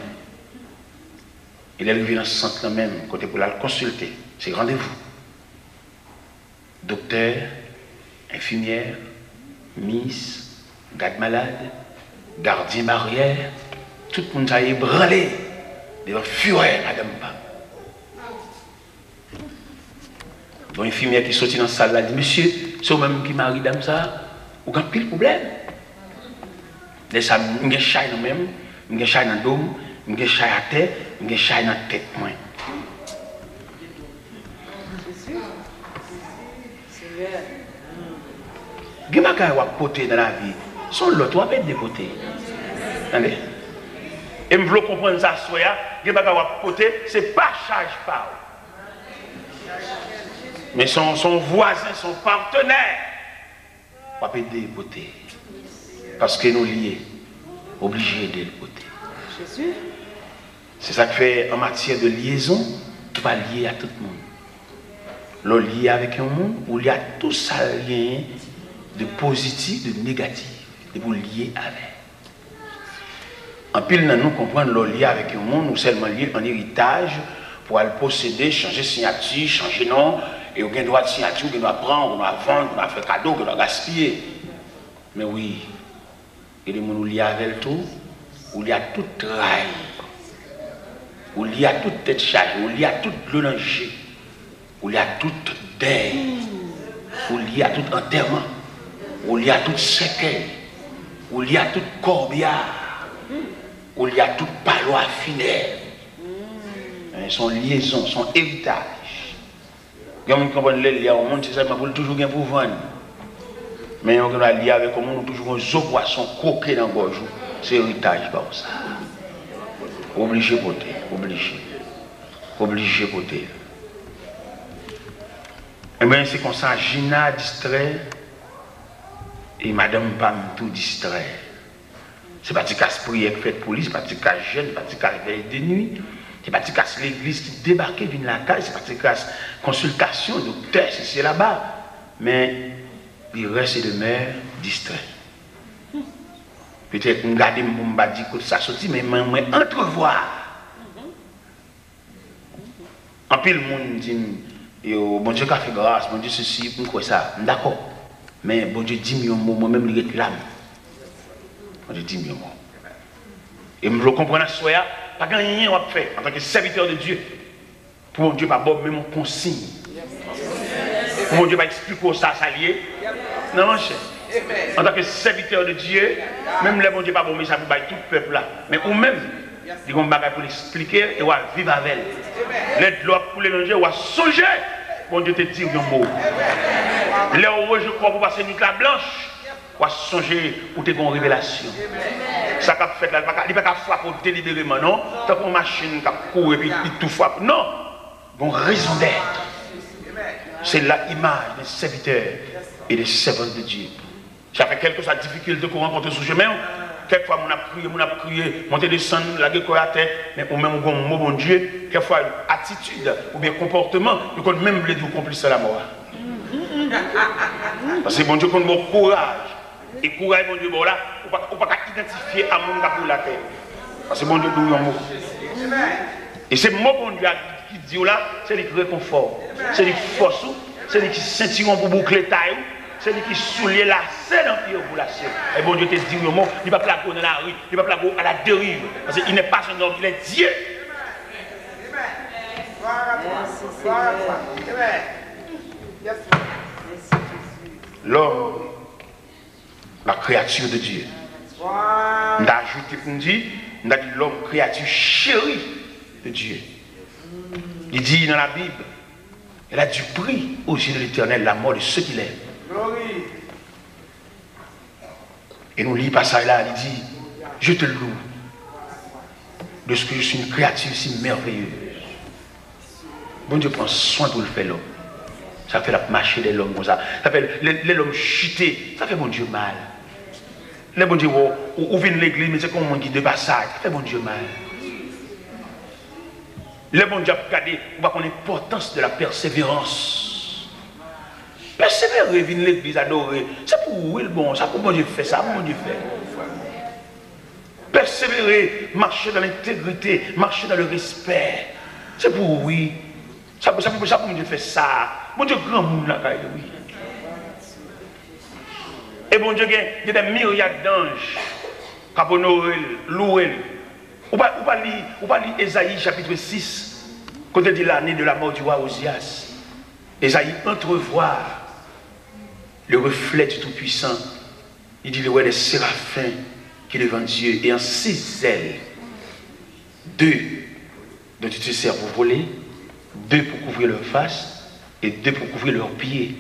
Il est arrivé dans ce centre même, côté pour la consulter. C'est rendez-vous. Docteur, infirmière, miss, garde malade, gardien barrière, tout le monde a ébranlé devant fureur, madame. Donc, infirmière qui sortit dans la salle, elle dit, monsieur, c'est vous-même qui marie dame ça, vous avez pile problème. Là, ça, je suis chai dans même, je suis chai dans le dôme, je suis chai à terre, je suis chai dans la tête. Il y a des gens qui ont porté dans la vie, sont l'autre, on va être déporté. Attendez. Et je veux comprendre ça, il y a des gens qui ont porté, ce n'est pas charge par. Mais son voisin, son partenaire, on va être déporté. Parce que nous liés, obligés de le porter. Jésus. C'est ça que fait en matière de liaison, tu vas lier à tout le monde. Le lier avec un monde où il y a tout ça lien de positif, de négatif, et vous lier avec. En pile, nous comprenons le lien avec un monde où seulement lié en héritage pour aller posséder, changer signature, changer nom, et on a droit de signature, on doit prendre, on doit vendre, on doit faire cadeau, on doit gaspiller. Mais oui. Et les gens où il y a avec tout, où il y a tout trahi, où il y a toute tête chargée, où il y a tout boulanger, où il y a tout deuil, où il y a tout enterrement, où il y a tout séquelle, où il y a tout corbillard, où il y a tout palois funèbre, son liaison, son héritage. Il y a des gens qui comprennent les liens au monde, c'est ça, mais pour toujours bien pour vendre. Mais on va lier avec le monde, toujours un poisson coquet dans le gorge. C'est héritage comme ça. Obligé de voter, obligé. Obligé de voter. Et bien c'est comme ça, Gina distrait et Madame Pam tout distrait. C'est pas de casse prière qui fait police, c'est pas de casse jeune, c'est pas de casse veille de nuit, c'est pas de casse l'église qui débarque, vient la caille, c'est pas de casse consultation, docteur, c'est là-bas. Mais il reste et demeure distrait. Peut-être qu'on garde mon badi que ça sortit, mais moi entrevoir. En pile le monde dit, bon Dieu qui a fait grâce, bon Dieu ceci, pourquoi ça? D'accord. Mais bon Dieu dit moi-même il est l'âme. Bon Dieu dit moi. Et je comprends à ce soir, pas rien à faire en tant que serviteur de Dieu. Pour mon Dieu pas bon, mais mon consigne. Pour mon Dieu pas expliquer ça, ça lié. Non, mon cher. En tant que serviteur de Dieu, même le bon Dieu pas bon message pour tout le peuple là. Mais ou même, il y a un bagage pour l'expliquer et on va vivre avec elle. L'aide l'eau pour les manger, on va songer. Bon Dieu te dit un mot. Là où je crois pour passer une nuit blanche, on va songer pour te une révélation. Ça qu'a fait là, il ne va pas frapper délibérément, non? Tant qu'une machine qui court et puis tout frappe. Non! Bon, raison d'être. C'est l'image des serviteurs et des servantes de Dieu. Ça fait quelque chose de difficile de rencontrer ce chemin. Quelquefois, on a crié, monter, descendre, la gueule à terre, mais au même mot, mon Dieu, quelquefois, attitude ou bien comportement, nous pouvons même dire complice à la mort. Parce que mon Dieu, qu'on a mon courage. Et courage, mon Dieu, bon là, on ne peut pas identifier à mon pour la terre. Parce que mon Dieu, nous un mot. Et c'est mon bon Dieu qui dit là, c'est lui qui réconfort, c'est lui qui force, c'est lui qui ceinturon pour boucler taille. C'est lui qui soulier la scène en pied pour la scène. Et bon Dieu te dit un mot, il ne va pas plaquer dans la rue, il ne va pas plaquer à la dérive. Parce qu'il n'est pas un homme, il est Dieu. L'homme, la créature de Dieu. On a ajouté pour nous dire, on a dit l'homme, créature chérie de Dieu. Il dit dans la Bible, elle a du prix aux yeux de l'Éternel la mort de ceux qui l'aiment. Et nous lisons pas ça là, il dit, je te loue de ce que je suis une créature si merveilleuse. Bon Dieu prend soin pour le faire l'homme. Ça fait la marcher de l'homme comme ça. Ça fait l'homme chuter. Ça fait bon Dieu mal. Les bon Dieu, ou vient l'église, mais c'est comme on guide de passage. Ça fait bon Dieu mal. Les bon Dieu a regardé, on va connaître l'importance de la persévérance. Persévérer, venir l'église adorer. C'est pour où le bon, ça pour bon Dieu fait ça, bon Dieu fait. Persévérer, marcher dans l'intégrité, marcher dans le respect. C'est pour oui. Ça pour bon Dieu fait ça. Bon Dieu grand monde là, oui. Et bon Dieu, il y a des myriades d'anges qui ont honoré, loué. Ou pas lire Ésaïe chapitre 6, quand il dit l'année de la mort du roi Osias. Ésaïe entrevoit le reflet du Tout-Puissant. Il dit le roi des séraphins qui est devant Dieu et en 6 ailes, 2 dont tu te sers pour voler, 2 pour couvrir leur face et 2 pour couvrir leurs pieds.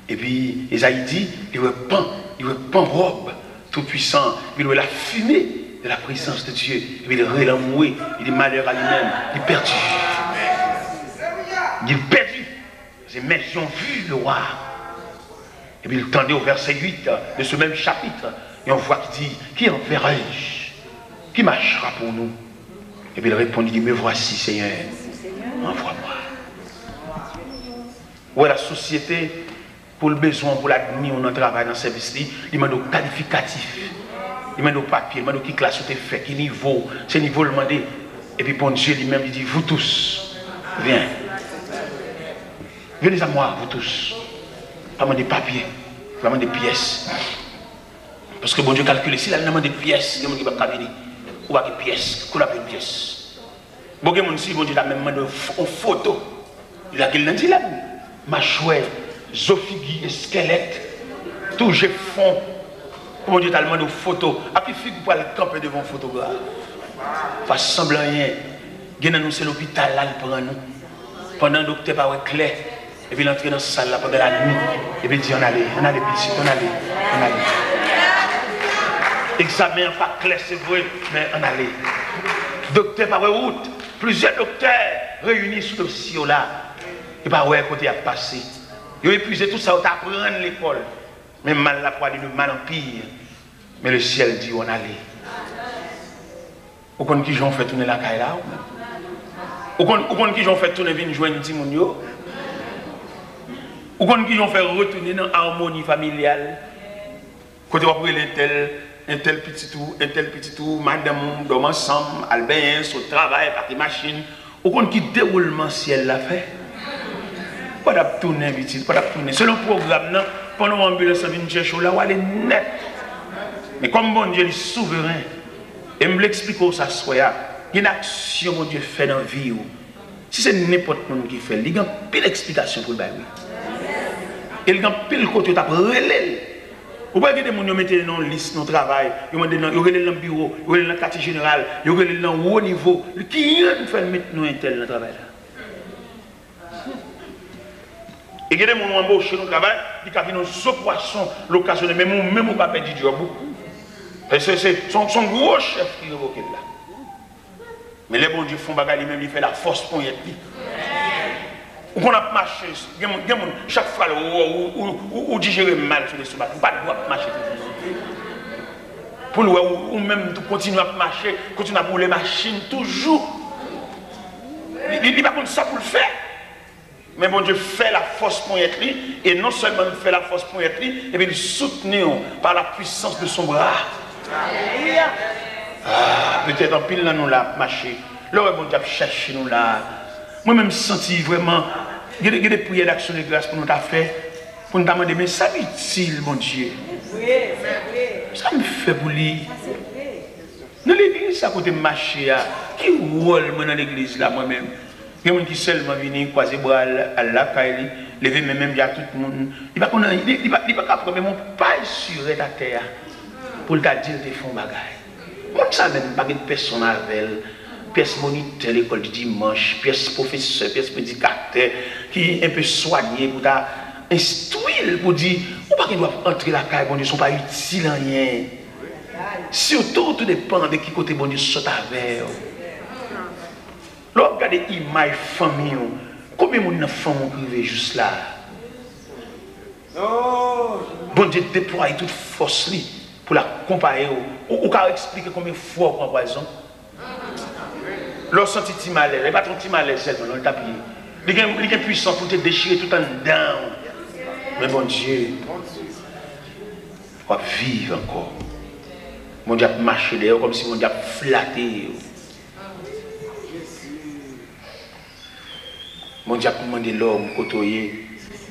Et puis Ésaïe dit, il repent robe Tout-Puissant, il la fumée de la présence de Dieu. Et puis il relève, il dit malheur à lui-même, il est perdu. Il est perdu. Ses mains ont vu le roi. Et puis il tendait au verset 8 de ce même chapitre. Et on voit qu'il dit, qui enverrai-je? Qui marchera pour nous? Et puis il répondit, il dit, me voici Seigneur, envoie-moi. Où est la société pour le besoin, pour l'admis, on travaille dans le service, il demande au qualificatif, il demande au papier, il demande qui classe tu fait, qui niveau, c'est niveau le demander. Et puis pour Dieu lui-même, il dit, vous tous, viens. Venez à moi, vous tous. Pas demander papier, pas demander pièces. Parce que bon Dieu calcule, si il a demandé des pièces, il y a des gens qui va venir. Ou pas des pièces, qu'on appelle une pièce. Bon Dieu, bon Dieu a même demandé une photo. Il a qu'il dit là, ma chouette. Zophigi et squelette, tout j'ai fond. Bon Dieu t'a demandé une photo. A puis fille pour aller camper devant un photographe. Pas semblant rien. Il a annoncé l'hôpital là, il prend nous. Pendant le docteur pas clair. Et puis il entre dans la salle là pendant la nuit. Et puis il dit on allait petit, on allait. Examen pas clair, c'est vrai, mais on allait. Docteur pas route. Plusieurs docteurs réunis sous le dossier là. Et pas ouais côté a passé. Ils ont épuisé tout ça, ils ont appris à l'école. Mais mal la pour aller de mal en pire. Mais le ciel dit on allait. Vous connaissez qui j'en fait tourner la caille là? Vous connaissez qui j'en fait tourner venir joindre Timounio? Vous connaissez qui j'en fait retourner dans l'harmonie familiale? Quand vous prenez un tel petit tout, madame, dorment ensemble, Albert, au travail, par des machines. Vous connaissez qui déroulement ciel l'a fait? Pas d'abtourner, pas d'abtourner. Selon le programme, pendant l'ambulance vient chercher là, elle est nette. Mais comme bon Dieu est souverain, et me l'explique où ça soit, il y a une action que Dieu fait dans la vie. Si c'est n'importe qui fait, il y a une pile d'explication pour le bail. Il y a une pile côté qui a relais. Vous voyez que les gens mettent dans la liste, dans le travail, ils mettent dans le bureau, ils mettent dans le quartier général, ils mettent dans le haut niveau. Qui fait mettre nous un tel dans le travail? Et il y a des gens qui ont embauché dans le travail, qui ont vu nos poissons l'occasion, même pas perdu du job. C'est son gros chef qui est évoqué là. Mais les bons dieux font bagarre, même il fait la force pour y être. On a marché, chaque fois où digérer mal sur les soubats, on n'a pas le droit de marcher. Pour nous, ou même continuer à marcher, continuer à rouler machine toujours. Il n'a pas comme ça pour le faire. Mais bon Dieu fait la force pour être lui, et non seulement il fait la force pour être lui, et bien il soutient par la puissance de son bras. Ah, peut-être en pile là nous là, marché. Là, bon Dieu cherche nous là. Moi-même senti vraiment, il y a des prières d'action de grâce pour nous faire, pour nous demander, mais ça m'est-il, mon Dieu? Ça me fait pour lui. Dans l'église, à côté de marché, qui rôle dans l'église là moi-même? Il y a des gens qui seulement viennent croiser bras à la caille, lever même il y a tout le monde. Il va pas prendre mon pas sur la terre pour le dire de font bagaille. Moi ça même pas de personne avec pièce moniteur l'école du dimanche, pièce professeur, pièce prédicateur qui est un peu soigné pour instruire pour dire on pas qu'ils doivent entrer la caille, bon Dieu, sont pas utiles en rien. Surtout tout dépend de qui côté bon Dieu saute avec. Lorsque vous regardez l'image famille, combien de gens font privé juste là? Bon Dieu déploie toute force pour la comparer. Ou qu'à expliquer combien de fois on prend poison? Lorsque vous sentez malaise, il n'y a pas de malaise seulement dans le tapis. Il est puissant pour te déchirer tout en dedans. Mais bon Dieu, on va vivre encore. Mon Dieu a marché d'ailleurs comme si mon Dieu a flatté. Mon Dieu a demandé l'homme côtoyer.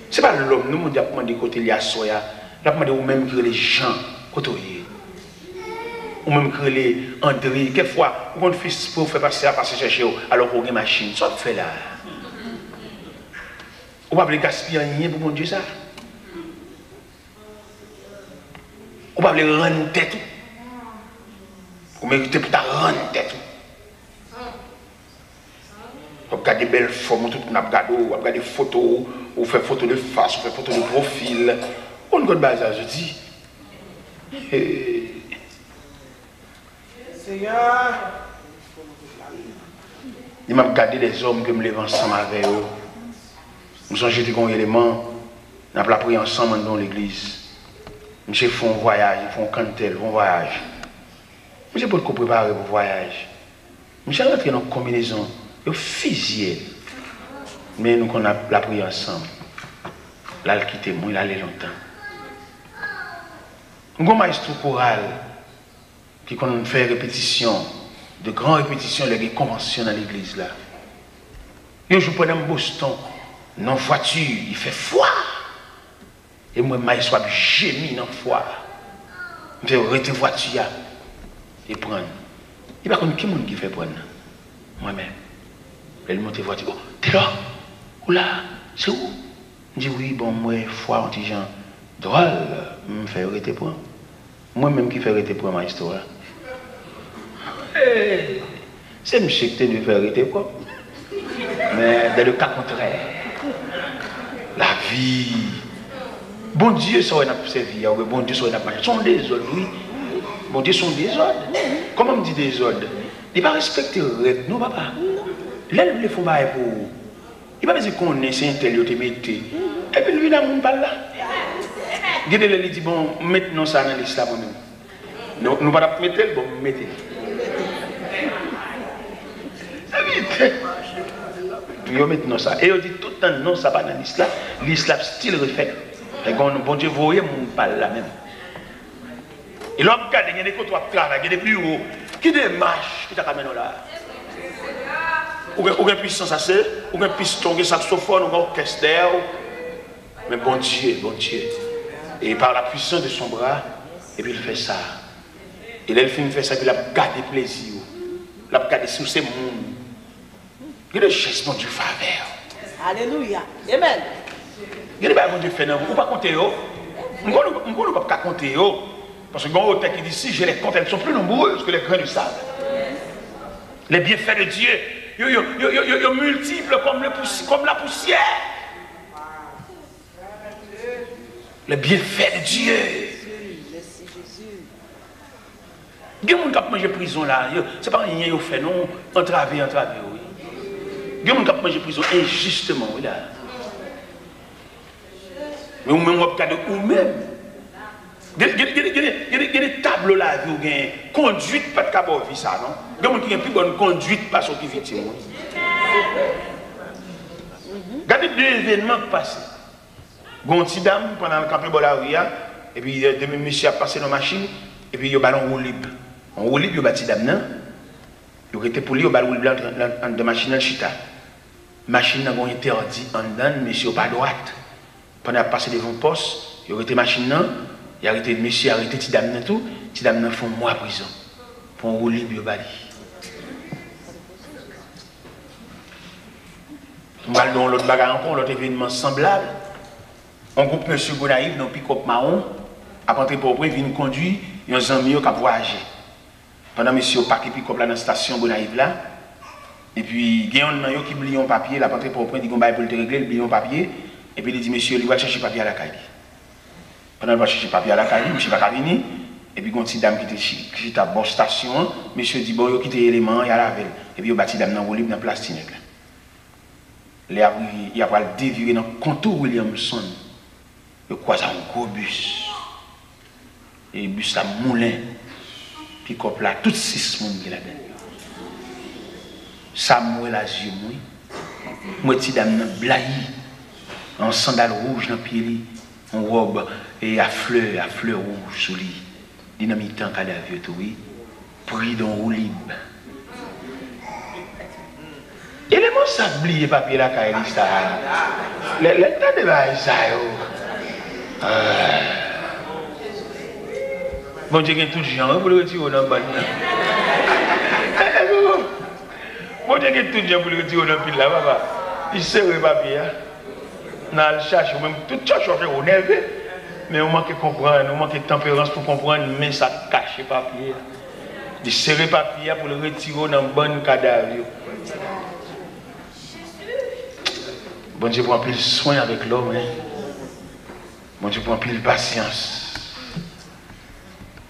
Ce n'est pas l'homme, nous, mon Dieu a demandé côté les soya. Il a demandé ou même que les gens côtoyer. Ou même que les André. Quelquefois, on fils pour faire passer à passer chercher alors qu'on a une machine. Ça fait là. On ne va pas gaspiller rien pour mon Dieu ça. On ne va pas rendre tête. On mérite pour ta rendre tête. On regarde des belles formes, tout le monde regarde, on regarde des photos, on fait photos de face, on fait photos de profil. On ne regarde pas ça, je dis. Seigneur, il m'a regardé les hommes que je me lève ensemble avec eux. Nous sommes jetés comme élément, nous avons prié ensemble dans l'église. Nous font un voyage, ils font un cantel, ils font un voyage. Je ne sais pas comment préparer pour le voyage. Je suis rentré dans une combinaison. Je suis physique. Mais nous, on a la prière ensemble. Là, il quitté moi, il allait longtemps. Nous avons un maestro choral qui fait répétition, de grandes répétitions, les conventions dans l'église. Là. Je joue pendant Boston, dans la voiture, il fait froid. Et moi, maestro a gémi dans la foi. Je vais arrêter la voiture et prendre. Il n'y a pas qui fait prendre. Moi-même. Elle monte la voiture. Oh, t'es là? Où là? C'est où? Je dis oui, bon, moi, foi, anti-gens. Drôle, je me fais arrêter pour. Moi-même qui fais arrêter pour ma histoire. Hey, c'est monsieur qui te fait arrêter pour. Mais dans le cas contraire, la vie. Bon Dieu, ça va nous servir. Bon Dieu, ça va nous marcher. Ce sont des ordres, oui. Bon Dieu, sont des ordres. Comment on dit des ordres? Il ne va pas respecter les règles, non, papa. Là, il ne faut pas pour. Il ne va pas dire qu'on est, c'est un tel, il te mette. Et puis lui, là, on parle là. Regardez, il dit, bon, maintenant ça dans l'islam. Nous ne pouvons pas mettre, bon, mettez. Puis maintenant ça. Et on dit tout le temps, non, ça va dans l'islam. L'islam style refait. Et quand bon Dieu, vous voyez, on parle là même. Et là, on regarde, il y a des côtés qui travaillent, il y a des plus hauts. Qui démarche, qui t'a ramené là? Ou une puissance assez, ou un piston, un saxophone, ou un orchestre. Mais bon Dieu, bon Dieu. Et par la puissance de son bras, et puis il fait ça. Et là, il fait ça, puis il a gardé plaisir. Il a gardé sur ses mondes. Il a le geste, mon Dieu, faveur. Alléluia. Amen. Il a bon Dieu fait, non, vous ne pouvez pas compter. On ne peut pas compter. Parce que quand on dit, si je les compte, elles sont plus nombreuses que les grains du sable. Les bienfaits de Dieu, ils multiples comme la poussière. Les bienfaits de Dieu. Il y a des gens qui ont mangé prison là. Ce n'est pas rien qu'ils ont fait, non. Entravé, oui. Il y a des gens qui ont mangé prison injustement, oui, là. Mais vous même regardez vous-même. Il y a des tableaux là, vous avez conduite, pas de cabot, ça, non? Il y a des gens qui ont plus bonne conduite, pas sur qui victime. Regardez deux événements qui passent. Gonti dame pendant le campé Bolaria, et puis demi monsieur a passé dans la machine, et puis il y a un ballon roue libre. En roue libre, il y a bâti dame, il y a été pour lui, il y a un ballon libre de machine en chita. Machine n'a pas interdit en dedans, monsieur pas droite. Pendant qu'il a passé devant le poste, il y a été machine, il a arrêté monsieur, il a arrêté Tidam tout, Tidam font mois prison. pour rouler biobali. On va dans l'autre bagarre encore, l'autre événement semblable. On groupe M. Gonaïve dans pick-up marron, à rentrer pour près, vient conduire, il y a un ami qui a voyagé. Pendant que monsieur paquet pick-up là dans la station Gonaïve là, et puis il y a un qui oublie un papier, la rentrée pour près, il dit qu'on va pour le régler, il oublie un papier, et puis il dit monsieur, il va chercher papier à la caille. Pendant qu'il va chercher papier à la caille, monsieur va venir, et puis il y a une petite dame qui est à la station, monsieur dit bon, il a quitté l'élément, il y a la veille, et puis il y a une petite dame dans le dans la plastique. Il a pas le dévier dans le contour Williamson. Il croise un gros bus. Et le bus a moulin. Puis comme là, toutes 6 personnes qui là-dedans. Samuel a yeux mouillés. Moi, petite dame dans blahi. En sandales rouges dans le pied. En robe et à fleurs rouges sous lui. Dynamite en cadavre, oui. Pris dans roue libre. Et les mots s'oublient papier la caille ça. Le temps de bail ça yo. Bon Dieu gagne tout gens pour le retirer dans ban. Bon Dieu gagne tout gens pour le retirer dans pile là papa. Il serre papier. N'a le cherche même tout cherche fait au nerveux. Mais on manque comprendre, on manque tempérance pour comprendre mais ça cache papier. Il serre papier pour le retirer dans bon cadavre. Bon Dieu prend plus soin avec l'homme. Hein? Bon Dieu prend plus patience.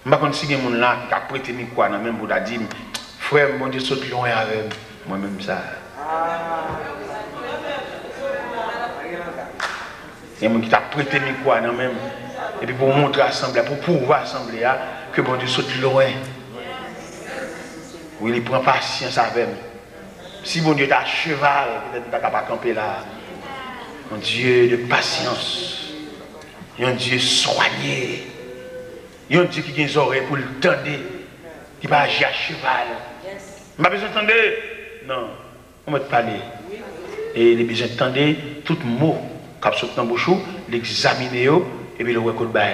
Je ne sais pas si il y a des gens qui ont prêté mes quoi, même pour dire, frère, bon Dieu saute loin avec moi-même ça. Il y a des gens qui ont prêté mes quoi, même. Et puis pour montrer assembler, pour pouvoir assembler, que bon Dieu saute loin. Oui, il prend patience avec moi. Si bon Dieu est à cheval, peut-être qu'il ne peut pas camper là. Un Dieu de patience. Un Dieu soigné. Un Dieu qui a des oreilles pour le tendre. Qui va agir à cheval. Je n'ai pas besoin d'entendre. Non. On va te parler. Et il a besoin d'entendre tout mot qui sort dans la bouche, l'examiner et puis le reconnaître là.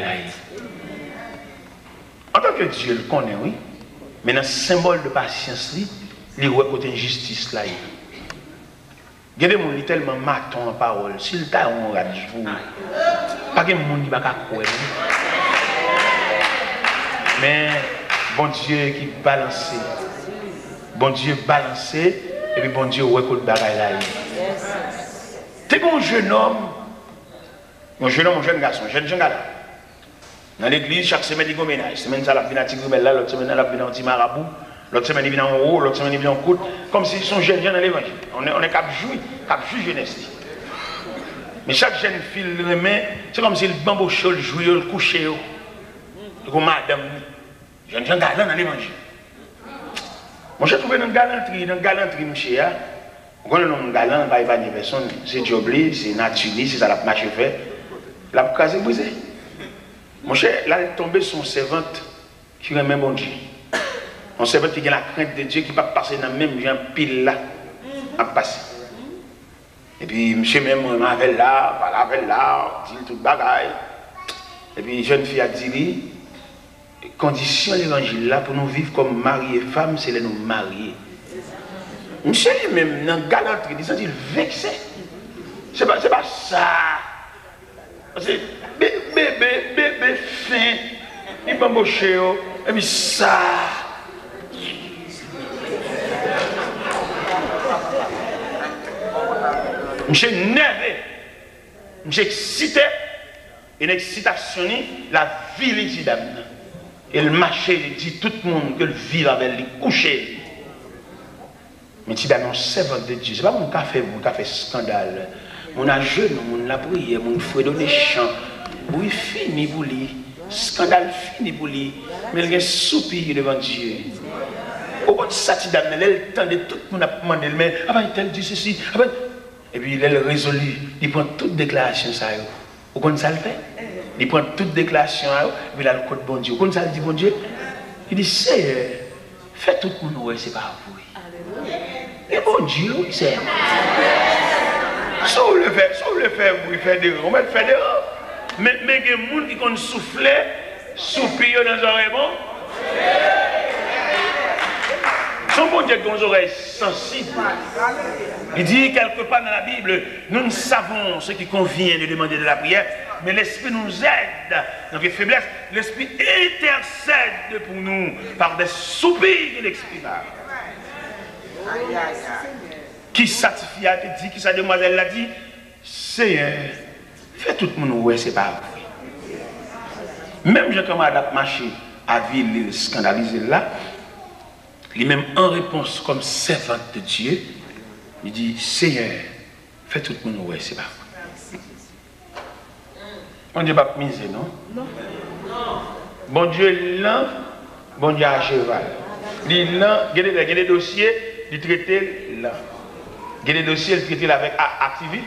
En tant que Dieu le connaît, oui. Mais dans le symbole de patience, il reconnaît une justice là. Il y a des gens qui sont tellement matons en parole. S'il t'a on radio, pas de monde qui va croire. Mais bon Dieu qui balance. Bon Dieu balance et puis bon Dieu reconnaît bagaille là. T'es un jeune homme, un jeune garçon, jeune garçon. Dans l'église, chaque semaine, il y a un ménage. Semaine, ça, il y a un petit groupe là, l'autre semaine, il y a un petit marabout. L'autre semaine, il vient en haut, l'autre semaine, il vient en côte. Comme s'ils sont jeunes dans l'évangile. On est cap joué jeunesse. Mais chaque jeune fille, c'est comme si le bambou chaud, le jouet, le coucher. Comme madame, jeune galant dans l'évangile. Moi, j'ai trouvé dans galanterie, monsieur. On a un galant, il va y avoir personne. C'est Jobli, c'est naturel, c'est ça la marche fait. La case est brisée. Mon cher, là, il est tombé son servante qui remet bon Dieu. On sait qu'il y a la crainte de Dieu qui va passer dans le même pile là, à passer. Et puis, monsieur même, on avait là, dit tout bagaille. Et puis, jeune fille a dit, condition l'évangile là, pour nous vivre comme mari et femme, c'est de nous marier. Monsieur lui-même, dans la galanterie, il s'est vexé. C'est pas ça. C'est bébé fin, il va embaucher, et puis ça. Je suis nerveux, je suis excité, une excitation, la vie d'âme. Et le marché, il dit tout le monde que le vivre avec lui, coucher. Mais si on servant de Dieu, ce n'est pas mon café, scandale. Mon jeune, mon la prière, mon frère donné chant. Oui, fini pour lui. Scandale fini pour lui. Mais il y a un soupir devant Dieu. Au bout de ça, il a le temps de tout le monde a demandé, mais avant il dit ceci. Et puis il a résolu, il prend toute déclaration. Ça, vous connaissez ça le fait? Il prend toute déclaration, et puis il a le code bon Dieu. Vous connaissez ça, il dit bon Dieu? Il dit, c'est, faites tout le monde, c'est pas vous. Et bon Dieu, c'est. Sauf le fait, vous faites des on va le faire des mais il y a des gens qui ont soufflé, soupir dans les oreilles, bon. Son bon Dieu qui a des oreilles sensibles. Il dit quelque part dans la Bible, nous ne savons ce qui convient de demander de la prière, mais l'Esprit nous aide dans les faiblesses. L'Esprit intercède pour nous par des soupirs inexprimables. Qui satisfie a dit, qui sa demoiselle l'a dit, Seigneur, fais tout le monde ouais, c'est pas vrai. Même Jean camarade a marché à ville scandalisé là, lui-même en réponse comme servante de Dieu, il dit, Seigneur, fais tout le monde ouais, c'est pas vrai. Bon Dieu pas miser, non? Non. Bon Dieu lent, bon Dieu à cheval. Il lent, il y a des dossiers, il traite là. Il y a des dossiers, il traite avec activité.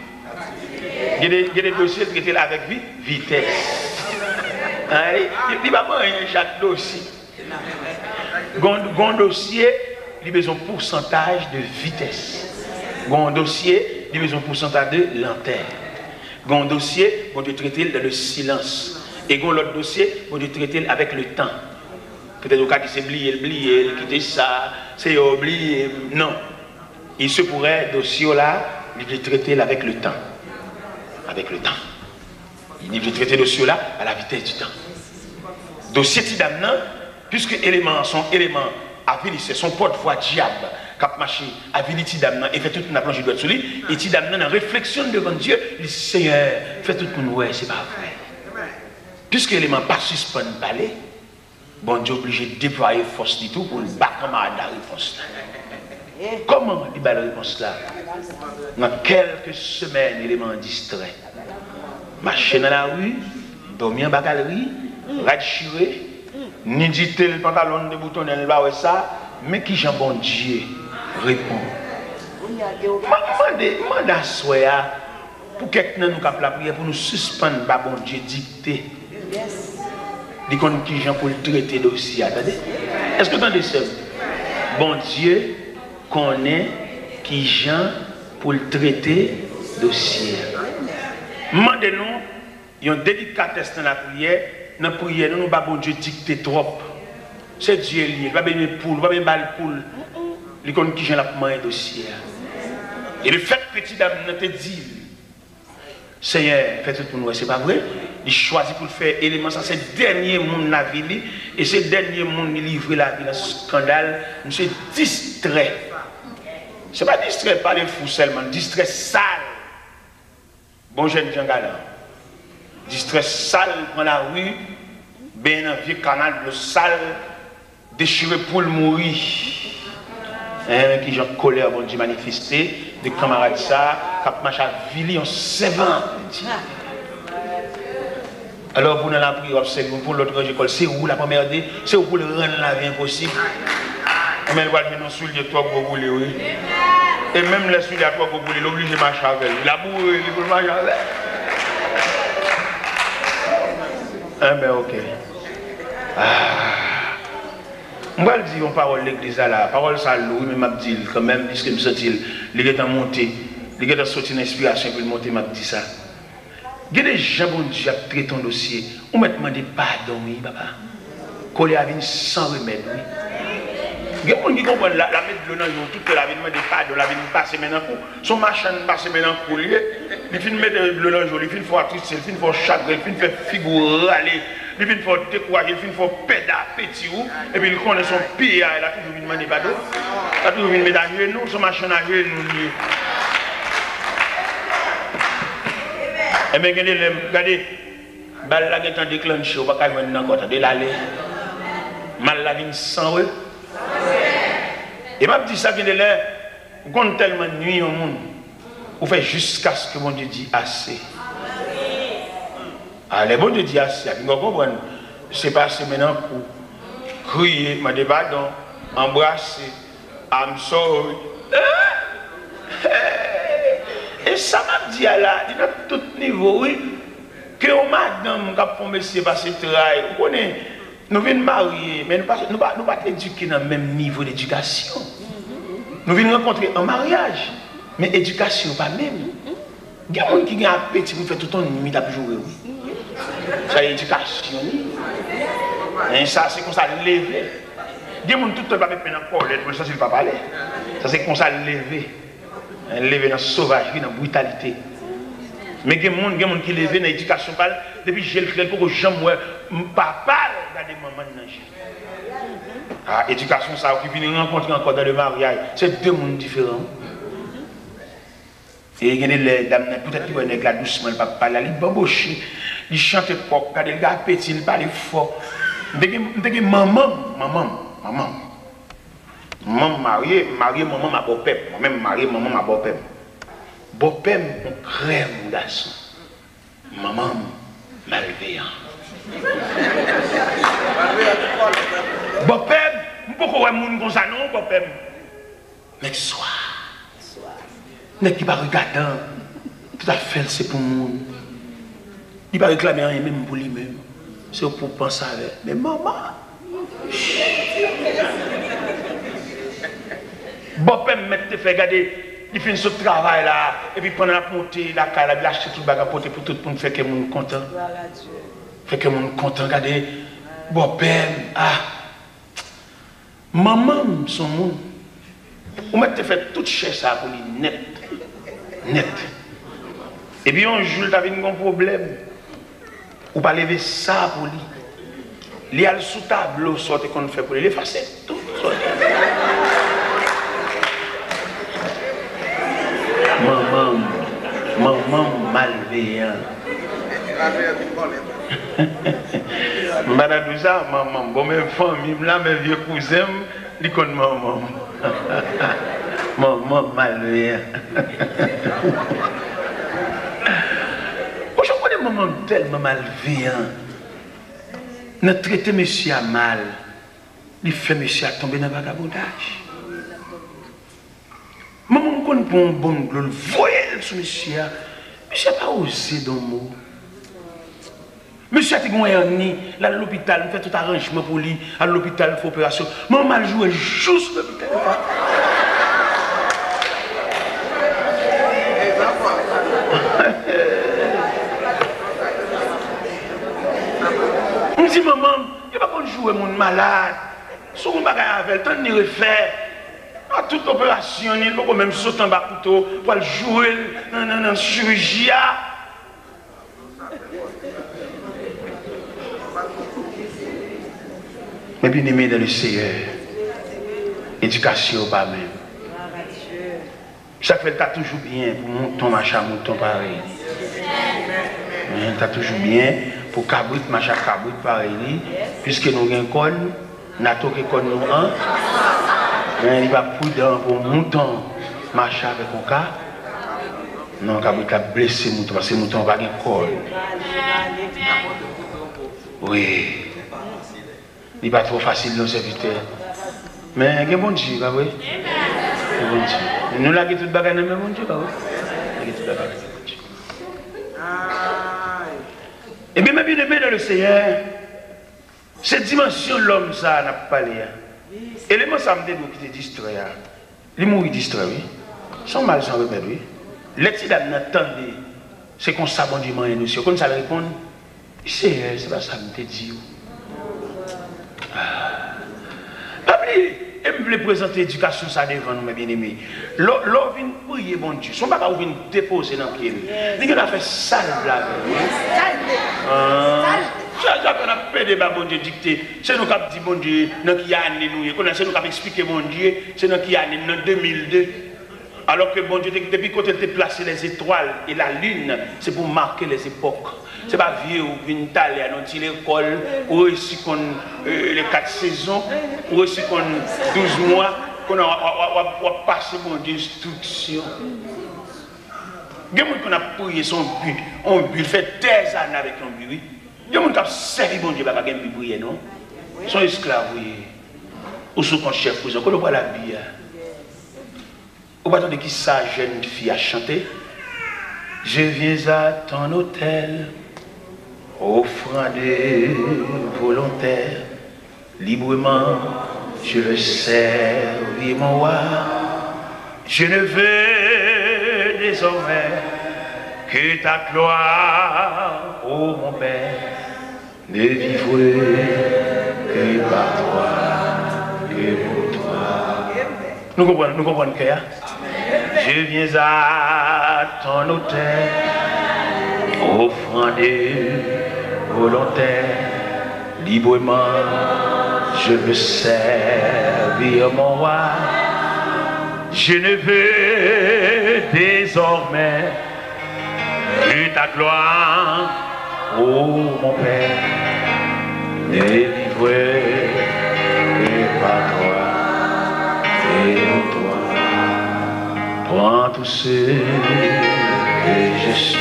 Il y a des dossiers, il traite avec vitesse. Il va pas chaque dossier. Un dossier, il a besoin de pourcentage de vitesse. Un dossier, il a besoin de pourcentage de lenteur. Un dossier, on doit traiter dans le silence. Et l'autre dossier, on doit traiter avec le temps. Peut-être au cas qui s'est oublié, quitter ça, c'est oublié. Non. Il se pourrait, dossier là, il doit traiter avec le temps. Avec le temps. Il doit traiter dossier là à la vitesse du temps. Dossier Tidamnan, puisque éléments sont éléments avilissés, son porte-voix diable, cap marché, avilissé Tidamnan, et fait toute une planche de doigt sur lui, et Tidamnan en réflexion devant Dieu, il dit Seigneur, fais tout pour nous, ouais, c'est pas vrai. Puisque l'élément pas suspend parler, bon Dieu obligé de déployer force du tout pour le battre à la réponse là. Comment il bat la réponse là? Dans quelques semaines, l'élément distrait. Marcher dans la rue, dormir en bas galerie, radchiré, ni dit le pantalon de bouton, ça, mais qui Jean bon Dieu répond. Demande à soi pour quelqu'un nous cap la prière pour nous suspendre par bon Dieu dicté. Dit qu'on qui Jean pour le traiter dossier. Attendez. Est-ce que vous entendez ça? Bon Dieu connaît qui Jean pour le traiter dossier. Demandez-nous, il y a une délicatesse dans la prière. Dans la prière, nous ne pas bon Dieu dicter trop. C'est Dieu lié. Il va bien poule, il va bien balle poule. Il connaît qui Jean la main dossier. Et le fait que petit dame te dit, Seigneur, fais tout pour nous, c'est pas vrai. Il choisit pour faire élément, ça c'est le dernier monde la vie, et c'est le dernier monde qui livre la vie dans ce scandale. Nous sommes distraits. Ce n'est pas distrait par les fous seulement, distrait sale. Bon jeune Jean Galant. Distrait sale dans la rue, bien dans le vieux canal de sale, déchiré pour le mourir. Qui j'ai colère, bon Dieu manifesté, des camarades ça, qui marchent à Vili en 7 ans. Alors pour nous la prière, pour l'autre école, c'est où la première idée? C'est où pour le rendre la vie impossible? Mais elle va venir nous soulever toi pour rouler, oui. Et même les souliers à toi pour rouler, l'obligé de marcher avec elle. La boue, il faut marcher avec elle. Eh bien, ok. Moi, je dis une parole de l'église là, la parole ça lourd, mais m'a dit quand même, puisque me senti, il est en montée, il est en sorti une inspiration pour monter, m'a dit ça. Il y a des gens qui ont traité ton dossier, on m'a demandé pardon, oui, papa. Collé à vie sans remède, oui. Il y a des gens qui comprennent la mettre de l'eau dans l'eau, toute la vie demande pardon, la vie passe maintenant coup, son machin passe maintenant coup, il finit de mettre de l'eau dans l'eau, il finit de faire triste, il finit de faire chagrin, il finit de faire figure râler. Il vient pour décourager, il vient pour pédar, petit ou, et puis il connaît son pied, il a toujours une demander pardon. Il a toujours une mettre à genoux, son machin à genoux. Et bien, regardez, balle la guette en déclenché, on va pas jouer dans côté de l'aller. Mal la vie sans eux. Et m'a dit ça, que là, on compte tellement de nuit au monde, on fait jusqu'à ce que mon Dieu dit assez. Allez, bon Dieu dit assez, vous comprenez? C'est passé maintenant pour crier, me dire pardon, embrasser, I'm sorry. Et ça m'a dit à là, dans tout niveau, oui, que madame qui a fait monsieur passer travail, vous connaissez, nous venons marier, mais nous ne pas éduquer dans le même niveau d'éducation. Nous venons rencontrer en mariage, mais éducation pas même. Il y a des gens qui ont un petit pour faire tout le temps nuit à jouer. Ça y est, éducation. Et ça, c'est comme ça, lever. Il y a des gens tout le temps qui peuvent parler, mais ça, c'est pas parler. Ça, c'est comme ça, lever. Lever dans la sauvagerie, dans la brutalité. Mais il y a des gens qui lèvent dans l'éducation, depuis que j'ai le clair pour que je ne papa, regardez maman dans le ah, éducation, ça, qui vient rencontrer encore dans le mariage, c'est deux mondes différents. Et il y a des dames, peut-être qu'ils vont être là doucement, il ne parle pas là, il bamboche, il chante fort, regardez le gars petit, il parle fort. Je maman, marié, maman, ma beau-père, moi-même marié, maman, ma beau-père. Beau-père, on crème, mon garçon. Maman, malveillant. Beau-père, pourquoi on comme ça, non, beau-père? Mais soir. N'est qui va regarder, tout à fait, c'est pour moi. Il va réclamer rien même pour lui-même. C'est pour penser avec. Mais maman. Beau-père, me fait regarder. Il fait ce travail là, et puis pendant la montée, la caille, il achète tout le bagage pour tout le monde, fait que le monde content. Fait que le monde content, regardez, bon père, ah, maman, son monde, on m'a fait toute chaise ça pour lui, net. Et puis un jour, il avait un problème, ou pas lever ça pour lui. Il y a le sous-tableau, sorte qu'on fait pour lui, il efface tout. Maman malveillant. Madame ça, maman, bon, mes familles, là, mes vieux cousins, ils connaissent maman. Maman malveillant. Je connais maman tellement malveillant. Nous traitons monsieur à mal. Il fait monsieur à tomber dans le vagabondage. Maman, on pour un bon glole, voyez sur monsieur. Monsieur n'a pas osé dans le mot. Monsieur a dit qu'il là à l'hôpital, on fait tout arrangement pour lui, à l'hôpital, il faut opération. Maman a joué juste l'hôpital. On dit maman, il va pas jouer mon malade. Si on va avec le temps de refaire. À toute opération, il faut même sauter en bas couteau pour jouer dans la chirurgie. Mais bien aimé dans le Seigneur, éducation pas même. Ça fait toujours bien pour mouton, machin, mouton pareil. Ça toujours bien pour cabrit, machin, cabrit pareil. Puisque nous avons un col, nous avons un col nous un. Il va prudent pour mouton marcher avec un cas. Non, il va blesser mouton parce que mouton va gagner col. Oui. Il n'est pas trop facile dans serviteur. Mais il y a un bon Dieu, pas vrai? Nous l'avons tout le bagage dans le bon Dieu, pas vrai? Et bien, bien aimé dans le Seigneur, cette dimension de l'homme, ça n'a pas parlé. Élément ça me dit qui te distrait. Les mourir distrait, oui. Sans mal, sans remède, oui. Les petits dames n'attendent. C'est qu'on s'abonne du moyen nous. Quand ça répond, c'est pas ça me dit. Et me voulait présenter l'éducation ça devant nous, mes bien-aimés. L'on vient prier, bon Dieu. Son papa vient déposer dans le pied. Il a fait sale blague. Ça qu'on a fait des bon Dieu dicté. C'est nous qui avons dit bon Dieu, nous qui avons nous. C'est nous qui avons expliqué bon Dieu, c'est nous qui avons en 2002. Alors que bon Dieu, depuis quand il a placé les étoiles et la lune, c'est pour marquer les époques. C'est pas vieux ou une taille à notre l'école, ou aussi qu'on les 4 saisons, ou aussi qu'on 12 mois, qu'on a passé mon Dieu instruction. Il y a des gens qui ont prié son but, on but, fait des années avec un but. Il y a des gens qui ont servi mon Dieu, pas de but prier, non? Ils sont esclaves, oui. Ou sous qu'on chef, vous on voit la Bible. Ou pas de qui ça, jeune fille a chanté. Je viens à ton hôtel. Offrant des volontaires, librement, je veux servir mon roi. Je ne veux désormais que ta gloire, ô mon Père, ne vivre que par toi, que pour toi. Nous comprenons que je viens à ton autel, offrande volontaire, librement, je veux servir mon roi. Je ne veux désormais que ta gloire, ô mon Père, délivré par toi et en toi. Prends tout ce que je suis,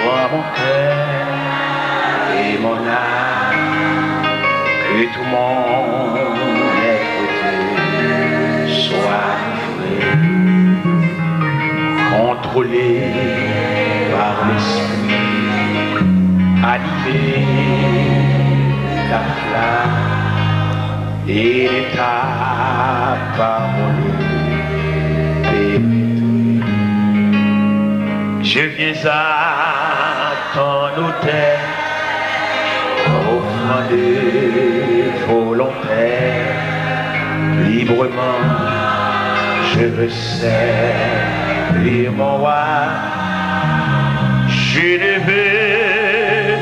prends mon cœur et mon âme, que tout mon être soit contrôlé par l'esprit, animé la flamme et ta parole pénétrée. Je viens à ton autel, offrande volontaire, librement, je veux servir mon roi. Je ne veux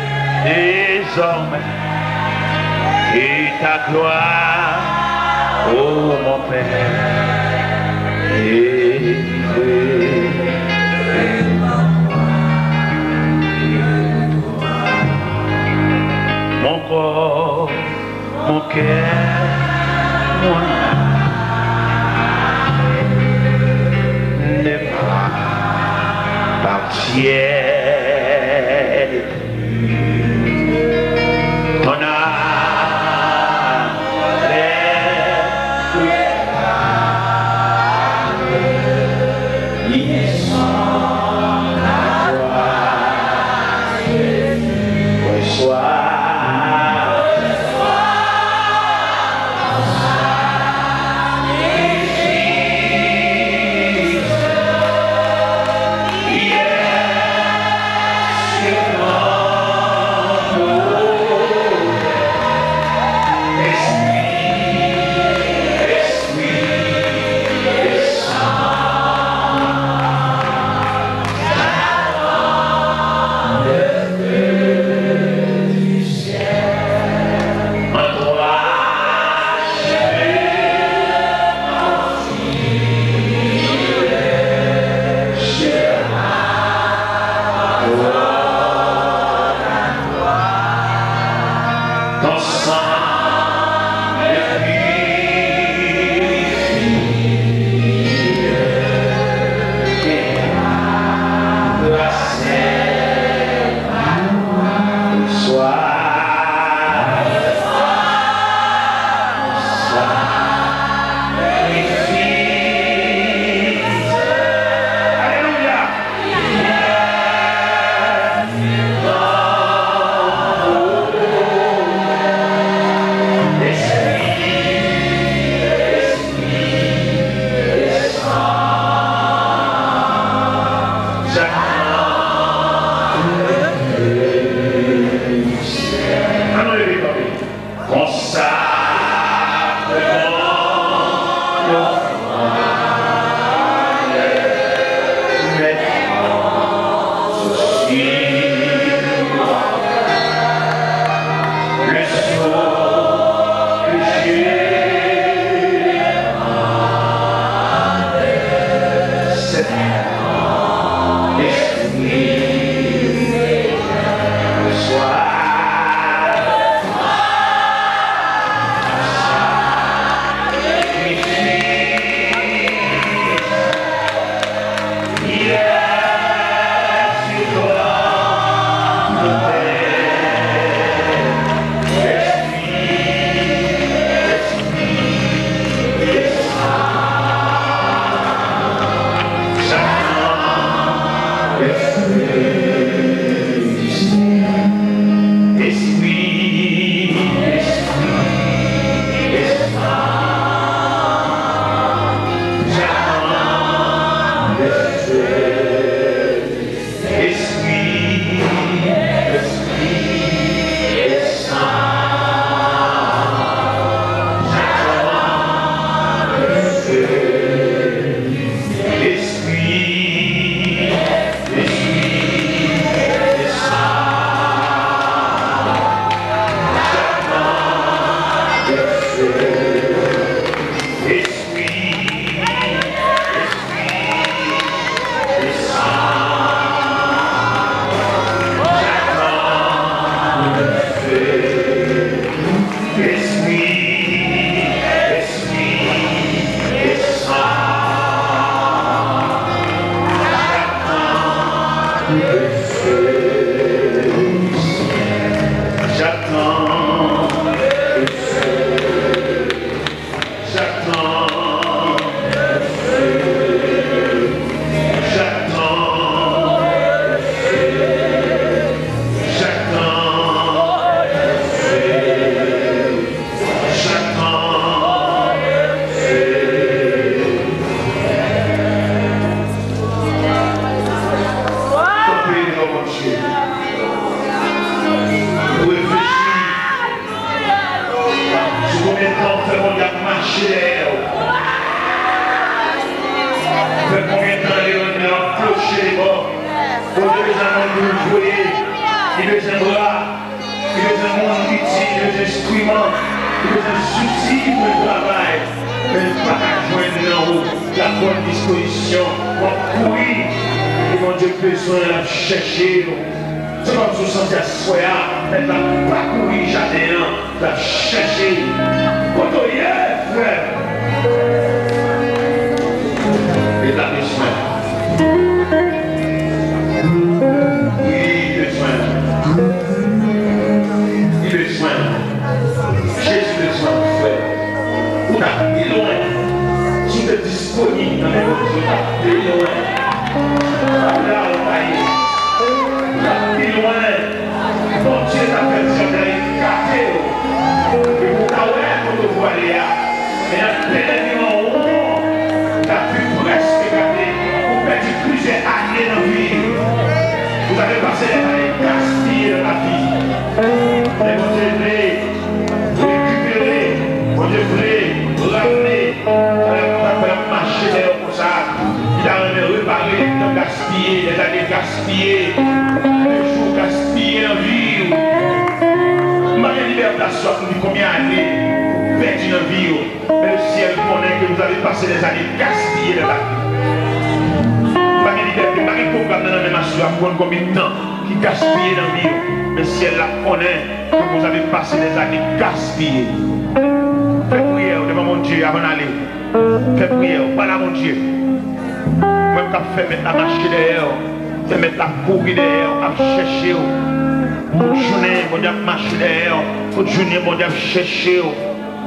désormais et ta gloire, ô mon Père, délivré mon corps, mon cœur, mon âme ne m'appartiennent plus. Ton âme j'attends,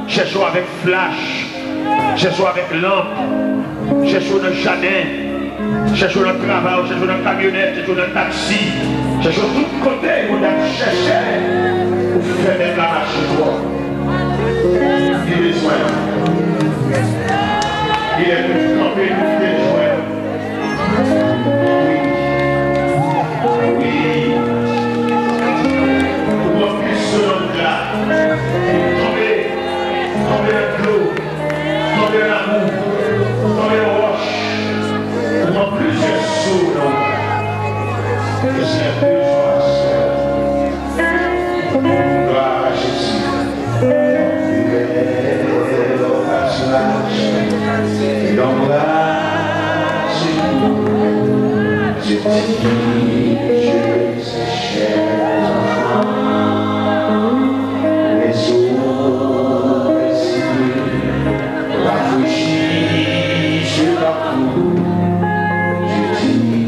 cherchons avec flash, cherchons avec lampe, cherchons dans le jardin, cherchons dans le travail, cherchons dans la camionnette, cherchons dans le taxi, cherchons de tous côtés, on a cherché pour faire mettre la marche chez toi. Il est soin. Il est tout campé pour tes joints. Oui. Pour remplir ce nom-là. Tomber dans l'eau, tomber dans l'amour, tomber dans la roche, pour moi plusieurs sauts dans le que c'est besoin seul. Gloire à Jésus. Et l'embrasse, je dis, je sais, cher enfant, les eaux. Rafraîchis sur la cour, je dis,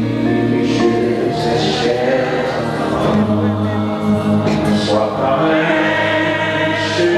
je sais, cher enfant, sois pareil, sois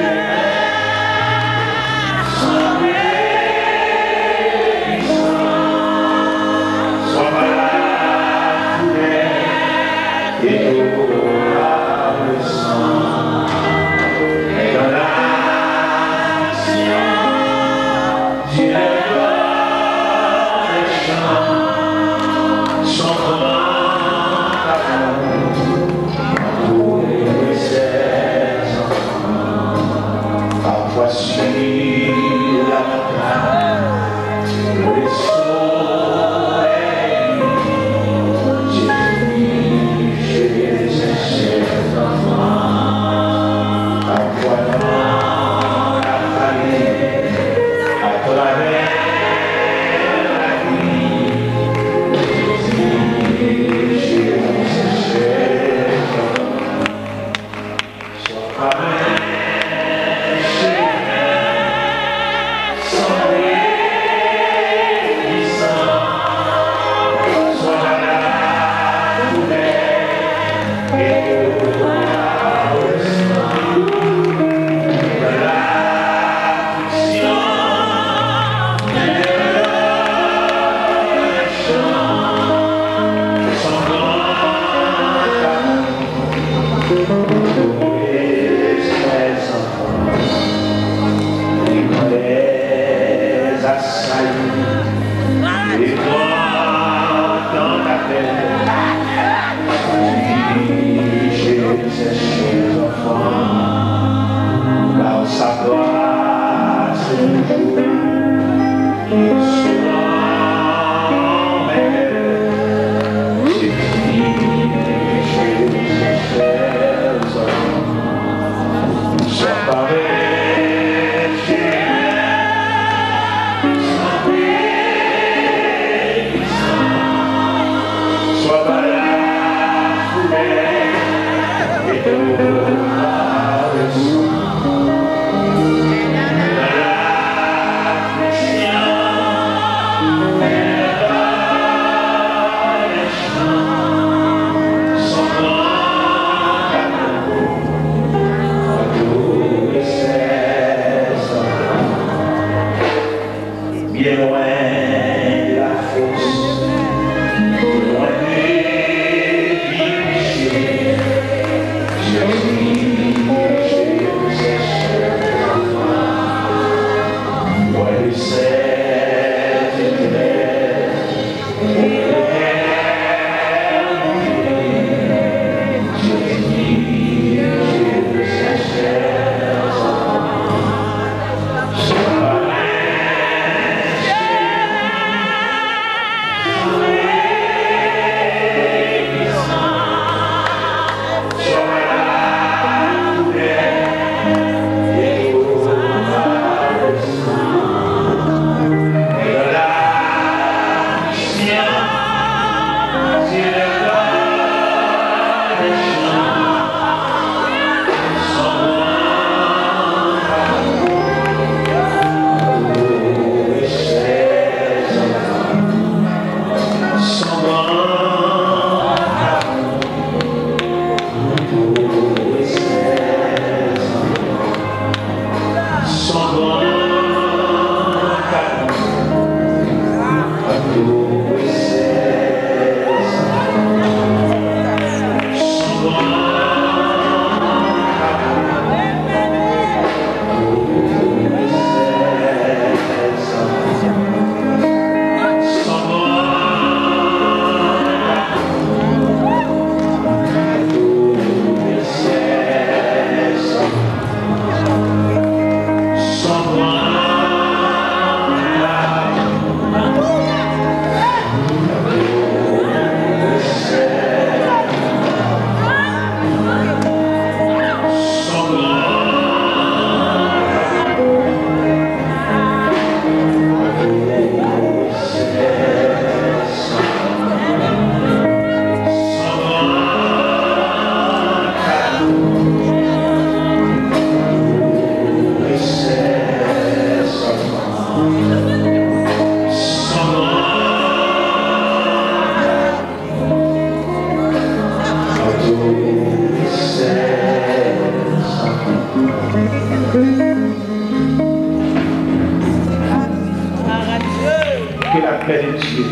paix de Dieu,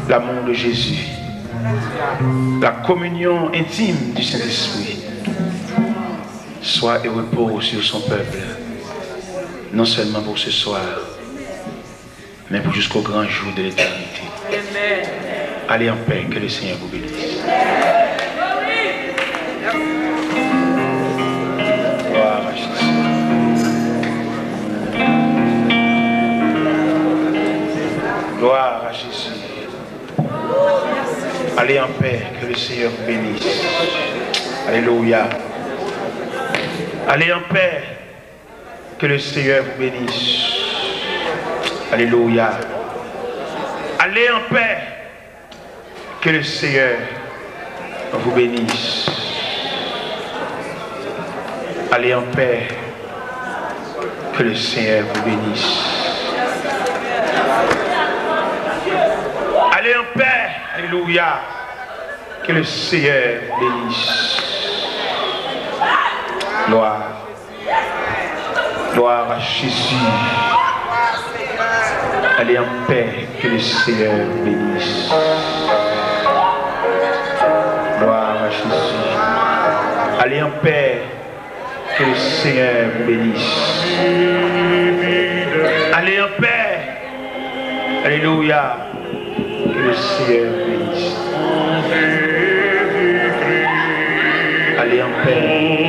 l'amour de Jésus, la communion intime du Saint-Esprit soit et repose sur son peuple, non seulement pour ce soir, mais pour jusqu'au grand jour de l'éternité. Allez en paix, que le Seigneur vous bénisse. Gloire à Jésus. Gloire à Jésus. Allez en paix, que le Seigneur vous bénisse. Alléluia. Allez en paix, que le Seigneur vous bénisse. Alléluia. Allez en paix, que le Seigneur vous bénisse. Allez en paix, que le Seigneur vous bénisse. Allez en paix, alléluia, que le Seigneur bénisse. Gloire, gloire à Jésus. Allez en paix, que le Seigneur bénisse. Gloire à Jésus. Allez en paix, que le Seigneur vous bénisse. Allez en paix, alléluia, que le Seigneur bénisse. Allez en paix.